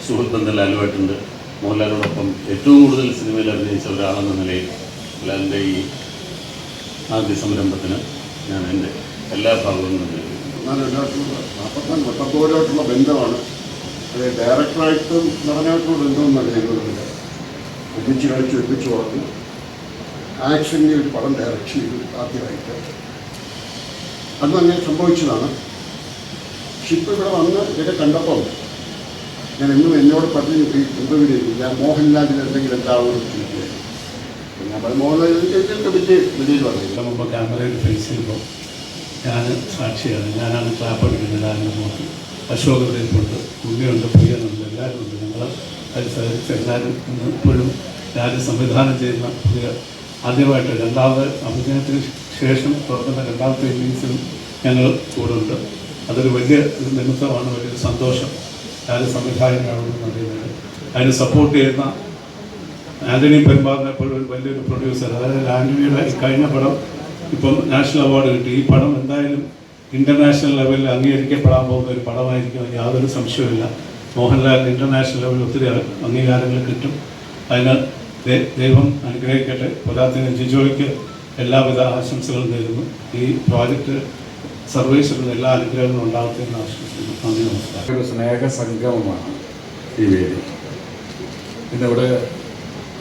സുഹൃത്ത് ബന്ധം ലാലുവായിട്ടുണ്ട്. മോഹൻലാലിനോടൊപ്പം ഏറ്റവും കൂടുതൽ സിനിമയിൽ അഭിനയിച്ച ഒരാളെന്ന നിലയിൽ ലാലിൻ്റെ ഈ ആദ്യ സംരംഭത്തിന് ഞാൻ എൻ്റെ എല്ലാ ഭാഗങ്ങളും വട്ടപ്പോരായിട്ടുള്ള ബന്ധമാണ്. അത് ഡയറക്ടറായിട്ടും നടനായിട്ടുള്ള ബന്ധമൊന്നുമല്ല ഞങ്ങളില്ല. ഒന്നിച്ച് കളിച്ച് ഒന്നിച്ച് വളർന്നു. ആക്ഷനിൽ ഒരു പടം ഡയറക്റ്റ് ചെയ്തു ആദ്യമായിട്ട്. അന്ന് അങ്ങനെ സംഭവിച്ചതാണ്. പക്ഷെ ഇപ്പോൾ ഇവിടെ വന്ന് ഇതൊക്കെ കണ്ടപ്പം ഞാൻ എന്നും എന്നോട് പറഞ്ഞു ഇന്റർവ്യൂവിൽ ഞാൻ മോഹൻലാലിന് എന്തെങ്കിലും എന്താവുമെന്ന് ചോദിക്കുകയായിരുന്നു. ഞാൻ മോഹൻലാലിൻ്റെ വലിയ പറഞ്ഞു മുമ്പ് ക്യാമറയിൽ ഫേസ് ചെയ്യുമ്പോൾ ഞാൻ സാക്ഷിയാണ്. ഞാനാണ് ക്ലാപ്പ് അടിക്കുന്നത്. ലാലിൻ്റെ മുഖത്ത് അശോക് ഉണ്ട്, ഉണ്ണിയുണ്ട്, പ്രിയനുണ്ട്, എല്ലാവരും ഉണ്ട്. ഞങ്ങൾ അത് സഹകരിച്ച് എല്ലാവരും ഇപ്പോഴും ലാൽ സംവിധാനം ചെയ്യുന്ന പുതിയ ആദ്യമായിട്ട് രണ്ടാമത് അഭിനയത്തിന് ശേഷം തുറക്കുന്ന രണ്ടാമത്തെ ഇന്നിങ്സിലും ഞങ്ങൾ കൂടെ ഉണ്ട്. അതൊരു വലിയ ഒരു നിമിത്തമാണ്, വലിയൊരു സന്തോഷം. ലാൽ സംവിധായകനാണെന്ന് പറയുന്നത് അതിന് സപ്പോർട്ട് ചെയ്യുന്ന ആൻ്റണി പെരുമ്പാറിനെ പോലെ ഒരു വലിയൊരു പ്രൊഡ്യൂസർ. അതായത് ആൻ്റണിയുടെ കഴിഞ്ഞ പടം ഇപ്പം നാഷണൽ അവാർഡ് കിട്ടി. ഈ പടം എന്തായാലും ഇൻ്റർനാഷണൽ ലെവലിൽ അംഗീകരിക്കപ്പെടാൻ പോകുന്ന ഒരു പടമായിരിക്കും, യാതൊരു സംശയവുമില്ല. മോഹൻലാൽ ഇൻ്റർനാഷണൽ ലെവലിൽ ഒത്തിരി അംഗീകാരങ്ങൾ കിട്ടും. അതിന് ദൈവം അനുഗ്രഹിക്കട്ടെ. പോരാത്തിന് ജിജോയ്ക്ക് എല്ലാവിധ ആശംസകളും നേരുന്നു. ഈ പ്രോജക്റ്റ് സർവീസിലുള്ള എല്ലാ അനുഗ്രഹങ്ങളും ഉണ്ടാകട്ടെ എന്ന് ആശംസിക്കുന്നു. നന്ദി, നമസ്കാരം. ഒരു സ്നേഹസംഗമമാണ് ഈ വേദി. ഇന്നിവിടെ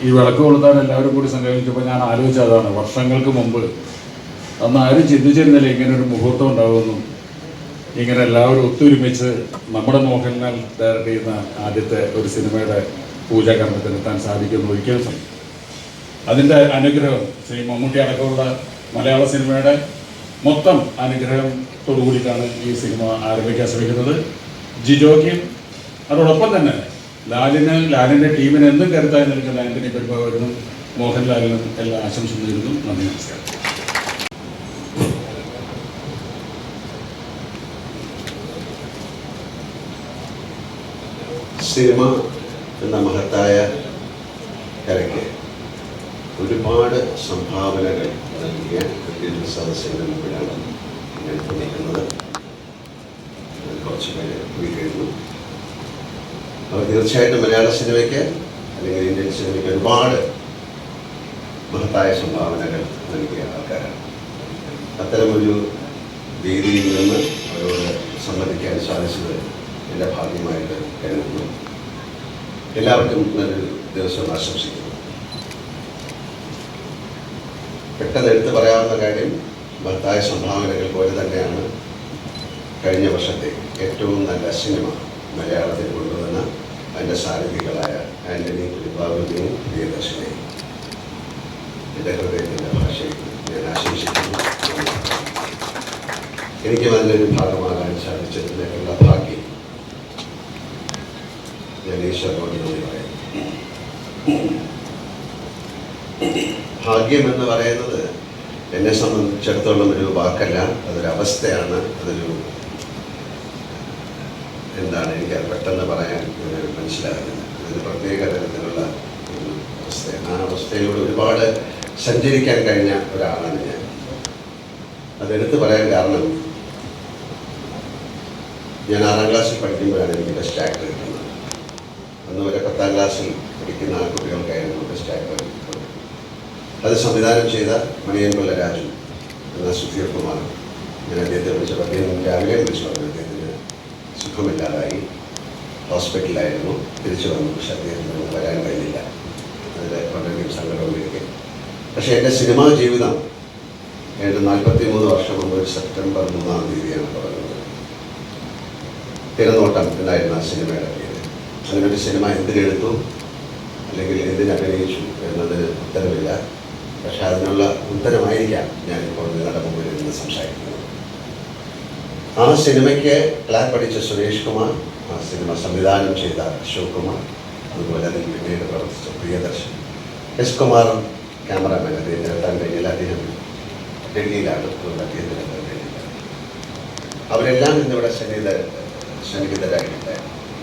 ഈ വിളക്ക് കൊളുത്താൻ എല്ലാവരും കൂടി സംഘടിച്ചപ്പോൾ ഞാൻ ആലോചിച്ചതാണ്, വർഷങ്ങൾക്ക് മുമ്പ് അന്ന് ആരും ചിന്തിച്ചിരുന്നില്ല ഇങ്ങനെ ഒരു മുഹൂർത്തം ഉണ്ടാകുമെന്നും ഇങ്ങനെ എല്ലാവരും ഒത്തൊരുമിച്ച് നമ്മുടെ മോഹൻലാൽ ഡയറക്റ്റ് ചെയ്യുന്ന ആദ്യത്തെ ഒരു സിനിമയുടെ പൂജാകർമ്മത്തിനെത്താൻ സാധിക്കുമെന്ന് ഒരിക്കലും. അതിൻ്റെ അനുഗ്രഹം ശ്രീ മമ്മൂട്ടി അടക്കമുള്ള മലയാള സിനിമയുടെ മൊത്തം അനുഗ്രഹത്തോടു കൂടിയിട്ടാണ് ഈ സിനിമ ആരംഭിക്കാൻ ശ്രമിക്കുന്നത്. ജിജോയ്ക്കും അതോടൊപ്പം തന്നെ ലാലിൻ്റെ ടീമിന് എന്നും കരുത്തായി നിൽക്കുന്ന ആൻ്റണി പെരുമ്പാവൂരിനും മോഹൻലാലിനും എല്ലാ ആശംസ നേരുന്നു. നന്ദി, നമസ്കാരം. സിനിമ എന്ന മഹത്തായ കലയ്ക്ക് ഒരുപാട് സംഭാവനകൾ നൽകിയ വലിയൊരു സദസ്സിൻ്റെ മുമ്പിലാണ് ഞാൻ നിൽക്കുന്നത്. കുറച്ച് പേര് പോയി കഴിഞ്ഞു. അവർ തീർച്ചയായിട്ടും മലയാള സിനിമയ്ക്ക് അല്ലെങ്കിൽ ഇന്ത്യൻ സിനിമയ്ക്ക് ഒരുപാട് മഹത്തായ സംഭാവനകൾ നൽകിയ ആൾക്കാരാണ്. അത്തരമൊരു വേദിയിൽ നിന്ന് അവരോട് സംബന്ധിക്കാൻ സാധിച്ചത് എൻ്റെ ഭാഗ്യമായിട്ട് കരുതുന്നു. എല്ലാവർക്കും നല്ലൊരു ദിവസം ആശംസിക്കുന്നു. പെട്ടെന്ന് എടുത്ത് പറയാവുന്ന കാര്യം, മഹത്തായ സംഭാവനകൾ പോലെ തന്നെയാണ് കഴിഞ്ഞ വർഷത്തെ ഏറ്റവും നല്ല സിനിമ മലയാളത്തിൽ കൊണ്ടുവന്ന അതിൻ്റെ സാരഥികളായ ആൻ്റണി പെരുമ്പാവൂരിനെയും പ്രിയദർശനെയും എൻ്റെ ഹൃദയത്തിൻ്റെ ഭാഷയിൽ ഞാൻ ആശംസിക്കുന്നു. എനിക്കും അതിലൊരു ഭാഗമാകാൻ സാധിച്ചതിനുള്ള ഭാഗ്യം ഞാൻ ഈശ്വരനോട് നന്ദി പറയുന്നു. ഭാഗ്യം എന്ന് പറയുന്നത് എന്നെ സംബന്ധിച്ചിടത്തോളം ഒരു വാക്കല്ല, അതൊരവസ്ഥയാണ്. അതൊരു എന്താണ് എനിക്കത് പെട്ടെന്ന് പറയാൻ മനസ്സിലാകുന്നില്ല. അതൊരു പ്രത്യേക തരത്തിലുള്ള ഒരു അവസ്ഥയാണ്. ആ അവസ്ഥയിലൂടെ ഒരുപാട് സഞ്ചരിക്കാൻ കഴിഞ്ഞ ഒരാളാണ് ഞാൻ. അതെടുത്ത് പറയാൻ കാരണം, ഞാൻ 6ാം ക്ലാസ്സിൽ പഠിക്കുമ്പോഴാണ് എനിക്ക് ബെസ്റ്റ് ആക്ടർ കിട്ടുന്നത്. അന്ന് വരെ 10ാം ക്ലാസ്സിൽ പഠിക്കുന്ന ആ കുട്ടികൾക്കായിരുന്നു ബെസ്റ്റ് ആക്ടർ കിട്ടുന്നത്. അത് സംവിധാനം ചെയ്ത മണിയൻകൊല്ല രാജു എന്ന സുധീർ കുമാർ. ഞാൻ അദ്ദേഹത്തെ വിളിച്ചപ്പോൾ അദ്ദേഹം രാവിലെ വിളിച്ചു പറഞ്ഞു അദ്ദേഹത്തിന് സുഖമില്ലാതായി. ഹോസ്പിറ്റലിലായിരുന്നു. തിരിച്ചു വന്നു. പക്ഷെ അദ്ദേഹത്തിന് വരാൻ കഴിഞ്ഞില്ല. അതിൽ വളരെയധികം സങ്കടമൊക്കെ. പക്ഷേ എൻ്റെ സിനിമാ ജീവിതം ഏതാണ്ട് 43 വർഷം മുമ്പ് സെപ്റ്റംബർ 3-ാം തീയതിയാണ് തുടങ്ങുന്നത്. തിരനോട്ടം എന്നായിരുന്നു ആ സിനിമയുടെ പേര്. അങ്ങനെ ഒരു സിനിമ എന്തിനെടുത്തു അല്ലെങ്കിൽ എന്തിനഭിനയിച്ചു എന്നതിന് ഉത്തരവില്ല. പക്ഷെ അതിനുള്ള ഉത്തരമായിരിക്കാം ഞാനിപ്പോൾ നിങ്ങളുടെ മുമ്പിൽ നിന്ന് സംസാരിക്കുന്നത്. ആ സിനിമയ്ക്ക് ക്ലാപ്പ് പഠിച്ച സുരേഷ് കുമാർ, ആ സിനിമ സംവിധാനം ചെയ്ത അശോക് കുമാർ, അതുപോലെ അതിൽ പിന്നീട് പ്രവർത്തിച്ച പ്രിയദർശൻ, എസ് കുമാർ ക്യാമറാമാൻ. അദ്ദേഹത്തിന് എത്താൻ കഴിഞ്ഞില്ല. അദ്ദേഹം ഡൽഹിയിലാണ്. അതുകൊണ്ട് അദ്ദേഹത്തിന് എത്താൻ കഴിഞ്ഞില്ല. അവരെല്ലാം ഇന്നിവിടെ സന്നിഹിതരായിട്ടുണ്ട്.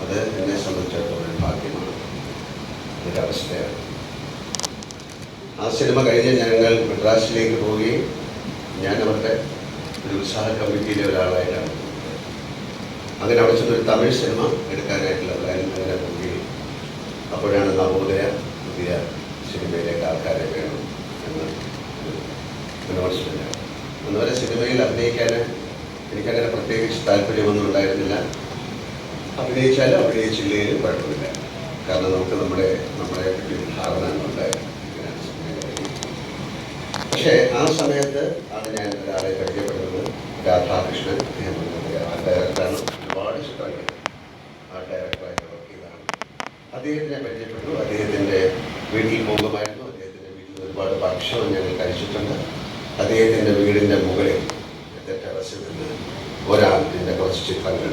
അത് എന്നെ സംബന്ധിച്ചിടത്തോളം ഭാഗ്യമാണ്. ഒരു അവസ്ഥയാണ്. ആ സിനിമ കഴിഞ്ഞ് ഞങ്ങൾ മദ്രാസിലേക്ക് പോവുകയും ഞാൻ അവരുടെ ഒരു ഉത്സാഹ കമ്മിറ്റിയിലെ ഒരാളായിട്ടാണ്. അങ്ങനെ അവിടെ ചെന്നൊരു തമിഴ് സിനിമ എടുക്കാനായിട്ടുള്ള പ്ലാൻ അങ്ങനെ പോവുകയും അപ്പോഴാണ് നവോദയ പുതിയ സിനിമയിലേക്ക് ആൾക്കാരെ വേണം എന്ന് അനൗൺസ്മെൻ്റ്. അന്നുവരെ സിനിമയിൽ അഭിനയിക്കാൻ എനിക്കങ്ങനെ പ്രത്യേകിച്ച് താല്പര്യമൊന്നും ഉണ്ടായിരുന്നില്ല. അഭിനയിച്ചാലും അഭിനയിച്ചില്ലെങ്കിലും കുഴപ്പമില്ല. കാരണം നമുക്ക് നമ്മുടെ ധാരണ ഉണ്ടായിരുന്നു. പക്ഷേ ആ സമയത്ത് അത് ഞാൻ ഒരാളെ പരിചയപ്പെടുന്നത് രാധാകൃഷ്ണൻ. അദ്ദേഹം ആർട്ട് ഡയറക്ടറാണ്. ഒരുപാട് ചിത്രങ്ങൾ ആർട്ട് ഡയറക്ടറായിട്ട് വർക്ക് ചെയ്തതാണ്. അദ്ദേഹത്തിനെ പരിചയപ്പെട്ടു. അദ്ദേഹത്തിൻ്റെ വീട്ടിൽ പോകുമായിരുന്നു. അദ്ദേഹത്തിൻ്റെ വീട്ടിൽ ഒരുപാട് ഭക്ഷണം ഞങ്ങൾ കഴിച്ചിട്ടുണ്ട്. അദ്ദേഹത്തിൻ്റെ വീടിൻ്റെ മുകളിൽ ടെറസിൽ നിന്ന് ഒരാളിൻ്റെ കുറച്ച് ചിത്രങ്ങൾ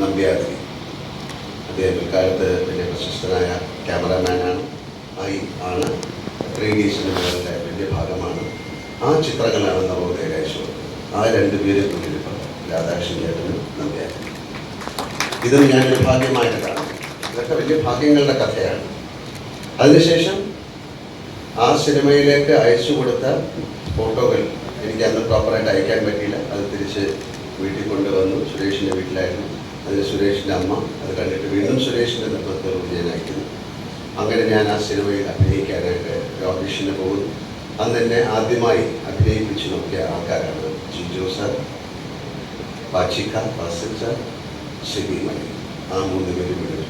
നമ്പ്യാതിരി. അദ്ദേഹം പിൽക്കാലത്ത് വലിയ പ്രശസ്തനായ ക്യാമറാമാനാണ്. ആണ് 3D സിനിമകളുടെ വലിയ ഭാഗമാണ്. ആ ചിത്രങ്ങളാണ് നവോദയ അയച്ചു. ആ 2 പേരും കൂടിയിരിപ്പം രാധാകൃഷ്ണൻ ചേട്ടനും നമ്പ്യാതിരി. ഇതും ഞാനൊരു ഭാഗ്യമായിട്ട് കാണും. ഇതൊക്കെ വലിയ ഭാഗ്യങ്ങളുടെ കഥയാണ്. അതിനുശേഷം ആ സിനിമയിലേക്ക് അയച്ചു കൊടുത്ത ഫോട്ടോകൾ എനിക്ക് അന്ന് പ്രോപ്പറായിട്ട് അയക്കാൻ പറ്റിയില്ല. അത് തിരിച്ച് വീട്ടിൽ കൊണ്ടുവന്നു. സുരേഷിൻ്റെ വീട്ടിലായിരുന്നു. അതിന് സുരേഷിൻ്റെ അമ്മ അത് കണ്ടിട്ട് വീണ്ടും സുരേഷിൻ്റെ നിർബന്ധത്തോട് ഞാൻ അയക്കുന്നു. അങ്ങനെ ഞാൻ ആ സിനിമയിൽ അഭിനയിക്കാനായിട്ട് ഓഡിഷന് പോകുന്നു. അന്ന് എന്നെ ആദ്യമായി അഭിനയിപ്പിച്ച് നോക്കിയ ആൾക്കാരാണ് ജിജോ സാർ, പാച്ചിക്ക, ഫാസിൽ സാർ, ഷിബി മണി. ആ 3 പേരും വിടും.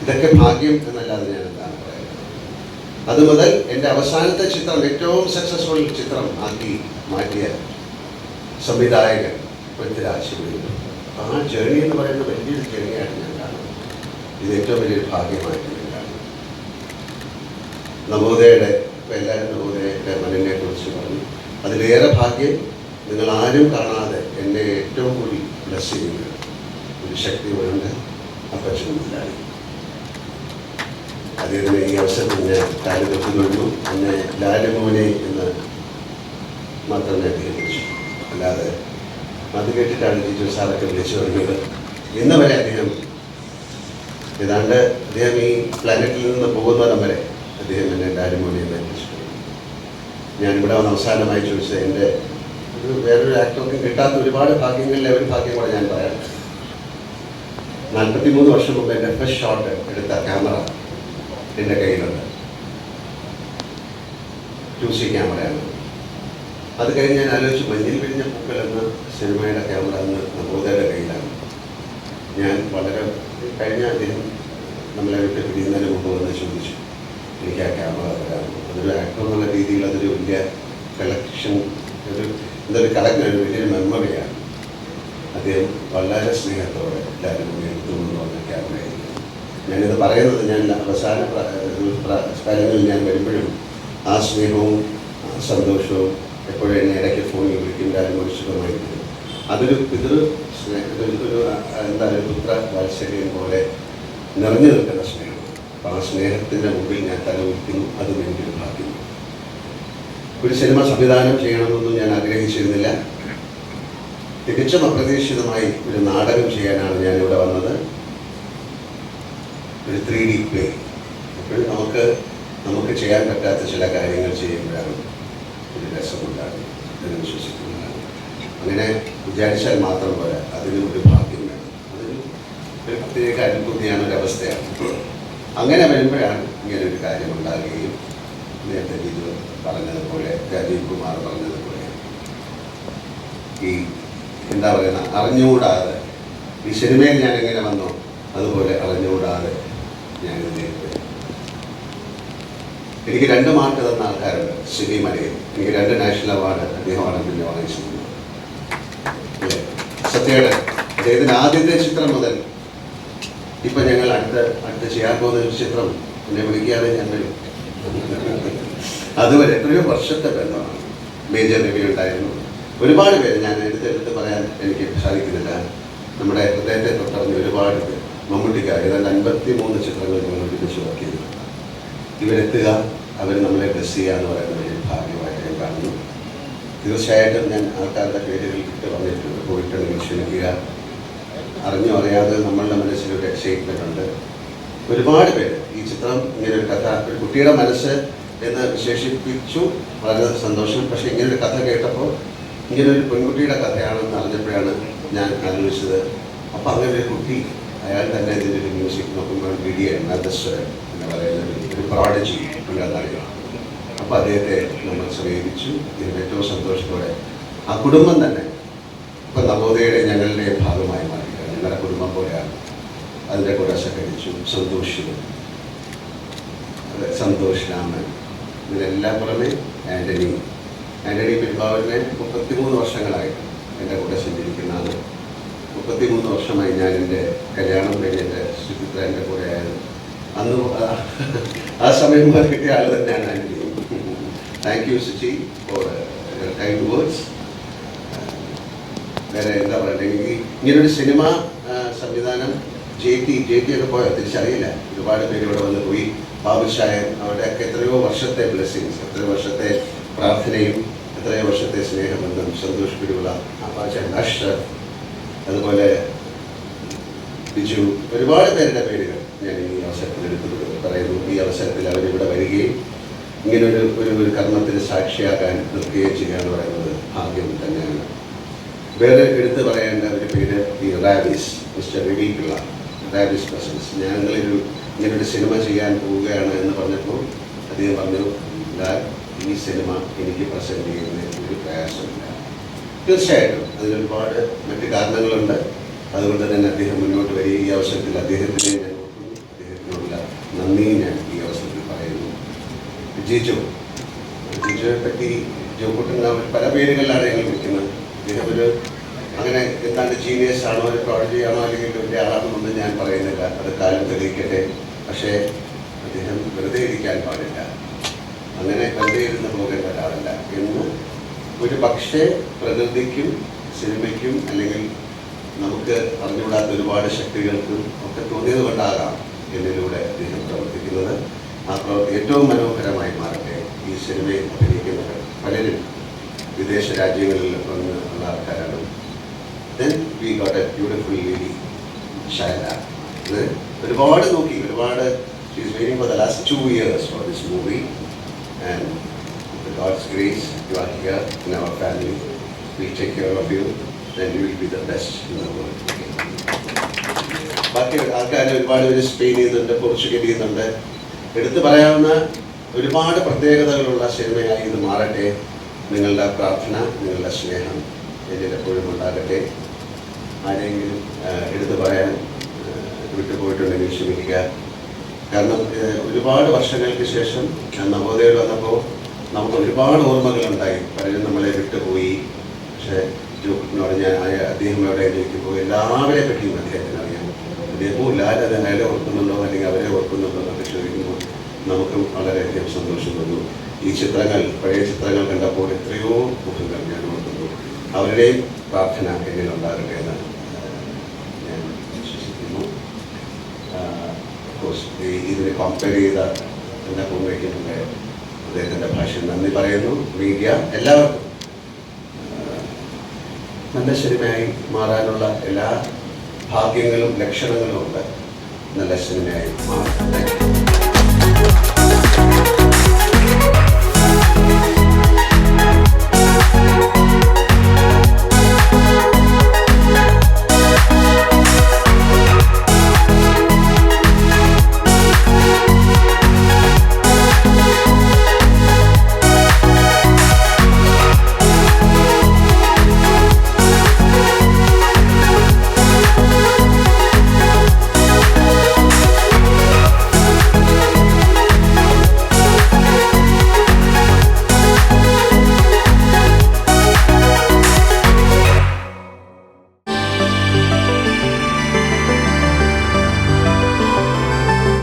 ഇതൊക്കെ ഭാഗ്യം എന്നല്ലാതെ ഞാൻ എന്താണ് പറയുന്നത്. അതുമുതൽ എൻ്റെ അവസാനത്തെ ചിത്രം, ഏറ്റവും സക്സസ്ഫുൾ ചിത്രം ആക്കി മാറ്റിയ സംവിധായകൻ പൃഥ്വിരാജ്. ആ ജേണി എന്ന് പറയുന്ന വലിയൊരു ജേണിയായിട്ട് ഞാൻ കാണുന്നത്. ഇത് ഏറ്റവും വലിയൊരു ഭാഗ്യമായിട്ട് ഞാൻ കാണുന്നു. നവോദയയുടെ ഇപ്പോൾ എല്ലാവരും നവോദയയുടെ മണ്ണിനെ കുറിച്ച് പറഞ്ഞു. അതിലേറെ ഭാഗ്യം നിങ്ങൾ ആരും കാണാതെ എന്നെ ഏറ്റവും കൂടി ബ്ലസ് ചെയ്യുന്ന ഒരു ശക്തി ഉണ്ട് അപ്പച്ചൻ മുതലാളി. അദ്ദേഹത്തിന് ഈ അവസരത്തിൽ ഞാൻ കാലുകൊണ്ടുകൊണ്ടു. എന്നെ ലാലുമോനെ എന്ന് മാത്രമേ അദ്ദേഹം വിളിച്ചു. അല്ലാതെ അത് കേട്ടിട്ടാണ് ജിജു സാറൊക്കെ വിളിച്ചു തുടങ്ങിയത്. ഇന്ന് വരെ അദ്ദേഹം ഏതാണ്ട് അദ്ദേഹം ഈ പ്ലാനറ്റിൽ നിന്ന് പോകുന്നവരം വരെ അദ്ദേഹം എന്നെ ലാലുമോനെ എന്ന് വിളിച്ചിട്ടുണ്ട്. ഞാനിവിടെ വന്ന് അവസാനമായി ചോദിച്ചത് എൻ്റെ വേറൊരു ആക്ടർക്കും കിട്ടാത്ത ഒരുപാട് ഭാഗ്യങ്ങളിലെ ഒരു ഭാഗ്യം കൂടെ ഞാൻ പറയാം. 43 വർഷം മുമ്പ് എൻ്റെ ഫസ്റ്റ് ഷോട്ട് എടുത്ത ക്യാമറ എൻ്റെ കയ്യിലുണ്ട്. 2C ക്യാമറയാണ്. അത് കഴിഞ്ഞ് ഞാൻ ആലോചിച്ച് മഞ്ഞിൽ വിരിഞ്ഞ പൂക്കൾ എന്ന സിനിമയുടെ ക്യാമറ അന്ന് നവോദയയുടെ കയ്യിലാണ്. ഞാൻ വളരെ കഴിഞ്ഞ അദ്ദേഹം നമ്മളെ വിട്ട് പിരിയുന്നതിന് മുമ്പ് വന്ന് ചോദിച്ചു എനിക്ക് ആ ക്യാമറ തരാമോ. അതൊരു ആക്ടർ എന്നുള്ള രീതിയിൽ അതൊരു വലിയ കളക്ഷൻ, എന്തൊരു കളക്ഷൻ, വലിയൊരു മെമ്മറിയാണ്. അദ്ദേഹം വളരെ സ്നേഹത്തോടെ എല്ലാവരും എടുത്തുകൊണ്ട് വന്ന ക്യാമറയായിരുന്നു. ഞാനിത് പറയുന്നത് ഞാൻ അവസാന സ്ഥലങ്ങളിൽ ഞാൻ വരുമ്പോഴും ആ സ്നേഹവും സന്തോഷവും എപ്പോഴും എന്നെ ഇടയ്ക്ക് ഫോണിൽ വിളിക്കുമ്പോഴും ഒരു സുഖമായിരിക്കും. അതൊരു ഒരു എന്താ പുത്ര വാത്സല്യം പോലെ നിറഞ്ഞു നിൽക്കുന്ന സ്നേഹമാണ്. അപ്പോൾ ആ സ്നേഹത്തിൻ്റെ മുമ്പിൽ ഞാൻ തലവെക്കുന്നു. അതും എനിക്കൊരു ഭാഗ്യം. ഒരു സിനിമ സംവിധാനം ചെയ്യണമെന്നൊന്നും ഞാൻ ആഗ്രഹിച്ചിരുന്നില്ല. തികച്ചും അപ്രതീക്ഷിതമായി ഒരു നാടകം ചെയ്യാനാണ് ഞാനിവിടെ വന്നത്. ഒരു 3D പ്ലേ. എപ്പോഴും നമുക്ക് ചെയ്യാൻ പറ്റാത്ത ചില കാര്യങ്ങൾ ചെയ്യുമ്പോഴാണ് ഒരു രസമുണ്ടാകുന്നത് എന്ന് വിശ്വസിക്കുന്നതാണ്. അങ്ങനെ വിചാരിച്ചാൽ മാത്രം പോലെ അതിന് ഒരു ഭാഗ്യം വേണം. അതൊരു പ്രത്യേക അനുഭൂതിയാണ്, ഒരവസ്ഥയാണ്. അങ്ങനെ വരുമ്പോഴാണ് ഇങ്ങനെ ഒരു കാര്യം ഉണ്ടാകുകയും നേരത്തെ ജിജു പറഞ്ഞതുപോലെ, രാജീവ് കുമാർ പറഞ്ഞതുപോലെ, ഈ എന്താ പറയുക, അറിഞ്ഞുകൂടാതെ ഈ സിനിമയിൽ ഞാൻ എങ്ങനെ വന്നോ അതുപോലെ അറിഞ്ഞുകൂടാതെ ഞാൻ നേരിട്ടു. എനിക്ക് 2 മാർക്ക് തന്ന ആൾക്കാരുണ്ട്. സിബി മലയിൽ എനിക്ക് 2 നാഷണൽ അവാർഡ് അദ്ദേഹമാണ് പിന്നെ വാങ്ങിച്ചിരുന്നത്. അല്ലേ? സത്യയുടെ അദ്ദേഹത്തിൻ്റെ ആദ്യത്തെ ചിത്രം മുതൽ ഇപ്പം ഞങ്ങൾ അടുത്ത് ചെയ്യാൻ പോകുന്ന ഒരു ചിത്രം എന്നെ വിളിക്കാതെ ഞാൻ വരും. അതുവരെ എത്രയോ വർഷത്തെ ബന്ധമാണ്. മേജർ രവി ഉണ്ടായിരുന്നു. ഒരുപാട് പേര് ഞാൻ എടുത്ത് പറയാൻ എനിക്ക് സാധിക്കുന്നില്ല. നമ്മുടെ ഹൃദയത്തെ തൊട്ടറിഞ്ഞ ഒരുപാട് പേര്. മമ്മൂട്ടിക്ക് ഏതാണ്ട് 53 ചിത്രങ്ങൾ ഞങ്ങൾ ഒരുമിച്ച് വർക്ക് ചെയ്തിട്ടുണ്ട്. ഇവരെത്തുക, അവർ നമ്മളെ ബ്ലെസ് ചെയ്യുക എന്ന് പറയുന്ന വലിയ ഭാഗ്യമായിട്ട് ഞാൻ കാണുന്നു. തീർച്ചയായിട്ടും ഞാൻ ആൾക്കാരുടെ പേരുകൾ കിട്ടി വന്നിട്ടുണ്ട്. പോയിട്ടുണ്ടെങ്കിൽ ക്ഷണിക്കുക. അറിഞ്ഞോ അറിയാതെ നമ്മളുടെ മനസ്സിലൊരു എക്സൈറ്റ്മെൻ്റ് ഉണ്ട്. ഒരുപാട് പേര് ഈ ചിത്രം ഇങ്ങനൊരു കഥ, ഒരു കുട്ടിയുടെ മനസ്സ് എന്ന് വിശേഷിപ്പിച്ചു, വളരെ സന്തോഷം. പക്ഷേ ഇങ്ങനൊരു കഥ കേട്ടപ്പോൾ ഇങ്ങനൊരു പെൺകുട്ടിയുടെ കഥയാണെന്ന് അറിഞ്ഞപ്പോഴാണ് ഞാൻ ആലോചിച്ചത്. അപ്പോൾ അങ്ങനെ ഒരു കുട്ടി, അയാൾ തന്നെ ഇതിൻ്റെ ഒരു മ്യൂസിക് നോക്കുമ്പോൾ വിഡിയൻ നാദസ്വരൻ എന്ന് പറയുന്ന ഒരു പ്രോഡജി ഉണ്ടാകുകയാണ്. അപ്പോൾ അദ്ദേഹത്തെ നമ്മൾ സമീപിച്ചു. ഇതിന് ഏറ്റവും സന്തോഷത്തോടെ ആ കുടുംബം തന്നെ ഇപ്പം നവോദയയുടെ ഞങ്ങളുടെ ഭാഗമായി മാറിയാണ്. ഞങ്ങളുടെ കുടുംബം പോലെയാണ്. അതിൻ്റെ കൂടെ സഹകരിച്ചു സന്തോഷ് രാമൻ, ഇതിനെല്ലാം പുറമെ ആൻ്റണി പെരുമ്പാവൂരിനെ 33 വർഷങ്ങളായിട്ട് എൻ്റെ കൂടെ സഞ്ചരിക്കുന്നതാണ്. 33 വർഷമായി ഞാൻ എൻ്റെ കല്യാണം കഴിഞ്ഞിട്ട് സുചിത്ര എൻ്റെ കൂടെ ആയിരുന്നു. അന്ന് ആ സമയം മുതൽ കിട്ടിയ ആൾ തന്നെയാണ് Antony. Thank you Suchi for kind words. വേറെ എന്താ പറയുക, എനിക്ക് ഇങ്ങനൊരു സിനിമ സംവിധാനം ജെ ടി ഒക്കെ പോയോ തിരിച്ചറിയില്ല. ഒരുപാട് പേര് ഇവിടെ വന്ന് പോയി. ബാബുഷായൻ, അവിടെയൊക്കെ എത്രയോ വർഷത്തെ ബ്ലെസ്സിങ്സ്, എത്രയോ വർഷത്തെ പ്രാർത്ഥനയും എത്രയോ വർഷത്തെ സ്നേഹബന്ധം. സന്തോഷ് പിരുവിള, അഷ്റഫ്, അതുപോലെ ബിജു, ഒരുപാട് പേരുടെ പേരുകൾ ഞാൻ ഈ അവസരത്തിൽ എടുത്തു പറയുന്നു. ഈ അവസരത്തിൽ അവരിവിടെ വരികയും ഇങ്ങനൊരു കർമ്മത്തിന് സാക്ഷിയാക്കാൻ നിൽക്കുകയും ചെയ്യുക എന്ന് പറയുന്നത് ഭാഗ്യം തന്നെയാണ്. വേറെ എടുത്തു പറയേണ്ട ഒരു പേര് ഈ റാബിസ്, മിസ്റ്റർ രവി പിള്ള, റാബിസ് പ്രസൻസ്. ഇങ്ങനൊരു സിനിമ ചെയ്യാൻ പോവുകയാണ് എന്ന് പറഞ്ഞപ്പോൾ അദ്ദേഹം പറഞ്ഞു, ഈ സിനിമ എനിക്ക് പ്രസൻറ്റ് ചെയ്യുന്നതിന് ഒരു പ്രയാസമില്ല. തീർച്ചയായിട്ടും അതിനൊരുപാട് മറ്റ് കാരണങ്ങളുണ്ട്. അതുകൊണ്ട് തന്നെ അദ്ദേഹം മുന്നോട്ട് വരിക. ഈ അവസരത്തിൽ അദ്ദേഹത്തിനെ ഞാൻ ഓർക്കുന്നു. അദ്ദേഹത്തിനുള്ള നന്ദി ഞാൻ ഈ അവസരത്തിൽ പറയുന്നു. ജിജോയെ പറ്റി ജോക്കുട്ടൻ പല പേരുകളിലാണ് ഞങ്ങൾ വിളിക്കുന്നത്. അദ്ദേഹം അങ്ങനെ എന്താണ് ജീനിയസ് ആണോ, ഒരു പ്രോഡക്റ്റ് ആണോ, അല്ലെങ്കിൽ വലിയ ആളാണെന്നൊന്നും ഞാൻ പറയുന്നില്ല. അത് കാലം തെളിയിക്കട്ടെ. പക്ഷേ അദ്ദേഹം വെറുതെ ഇരിക്കാൻ പാടില്ല. അങ്ങനെ വെറുതെ ഇരുന്ന് പോകേണ്ട ഒരാളല്ല എന്ന് ഒരു പക്ഷേ പ്രകൃതിക്കും സിനിമയ്ക്കും അല്ലെങ്കിൽ നമുക്ക് അറിഞ്ഞുകൂടാത്ത ഒരുപാട് ശക്തികൾക്കും ഒക്കെ തോന്നിയത് കൊണ്ടാകാം എന്നിലൂടെ അദ്ദേഹം പ്രവർത്തിക്കുന്നത്. ആ ഏറ്റവും മനോഹരമായി മാറട്ടെ. ഈ സിനിമയിൽ അഭിനയിക്കുന്നവർ പലരും വിദേശ രാജ്യങ്ങളിൽ വന്ന് ഉള്ള ആൾക്കാരാണ്. Then we got a beautiful lady, Shaila. ഒരുപാട് നോക്കി, she is waiting for the last 2 years for this movie, and with God's grace you are here in our family. We take care of you, then you will be the best in the world. ബാക്കി ആൾക്കാർ ഒരുപാട് പേര് Spain ചെയ്യുന്നുണ്ട്, Portugal ചെയ്യുന്നുണ്ട്. എടുത്തു പറയാവുന്ന ഒരുപാട് പ്രത്യേകതകളുള്ള സിനിമയായി ഇത് മാറട്ടെ. നിങ്ങളുടെ പ്രാർത്ഥന, നിങ്ങളുടെ സ്നേഹം എന്നിൽ എപ്പോഴും ഉണ്ടാകട്ടെ. ആരെങ്കിലും എടുത്തു പറയാൻ വിട്ടുപോയിട്ടുണ്ടെങ്കിൽ ക്ഷമിക്കുക. കാരണം ഒരുപാട് വർഷങ്ങൾക്ക് ശേഷം നവോദയയിൽ വന്നപ്പോൾ നമുക്ക് ഒരുപാട് ഓർമ്മകളുണ്ടായി. പലരും നമ്മളെ വിട്ടുപോയി. പക്ഷേ ജോക്കുട്ടിനോട് ഞാൻ അദ്ദേഹം എവിടെ ചോദിക്കുമ്പോൾ എല്ലാവരെ പറ്റിയും അദ്ദേഹത്തിന് അറിയാം. അദ്ദേഹവും ഇല്ലാതെ അയാളെ ഓർക്കുന്നുണ്ടോ അല്ലെങ്കിൽ അവരെ ഓർക്കുന്നുണ്ടോ എന്നൊക്കെ ചോദിക്കുമ്പോൾ നമുക്കും വളരെയധികം സന്തോഷം തോന്നുന്നു. ഈ ചിത്രങ്ങൾ, പഴയ ചിത്രങ്ങൾ കണ്ടപ്പോൾ എത്രയോ മുഖങ്ങൾ ഞാൻ ഓർക്കുന്നു. അവരുടെയും പ്രാർത്ഥന എന്നിലുണ്ടാകട്ടെ എന്ന് ഞാൻ വിശ്വസിക്കുന്നു. ഇതിനെ കമ്പയർ ചെയ്ത എന്നെ പൂർണ്ണയ്ക്കുന്നുണ്ട് അദ്ദേഹത്തിൻ്റെ ഭാഷയിൽ നന്ദി പറയുന്നു. മീഡിയ എല്ലാവർക്കും നല്ല സിനിമയായി മാറാനുള്ള എല്ലാ ഭാഗ്യങ്ങളും ലക്ഷണങ്ങളും ഉണ്ട്. നല്ല സിനിമയായി മാറാം.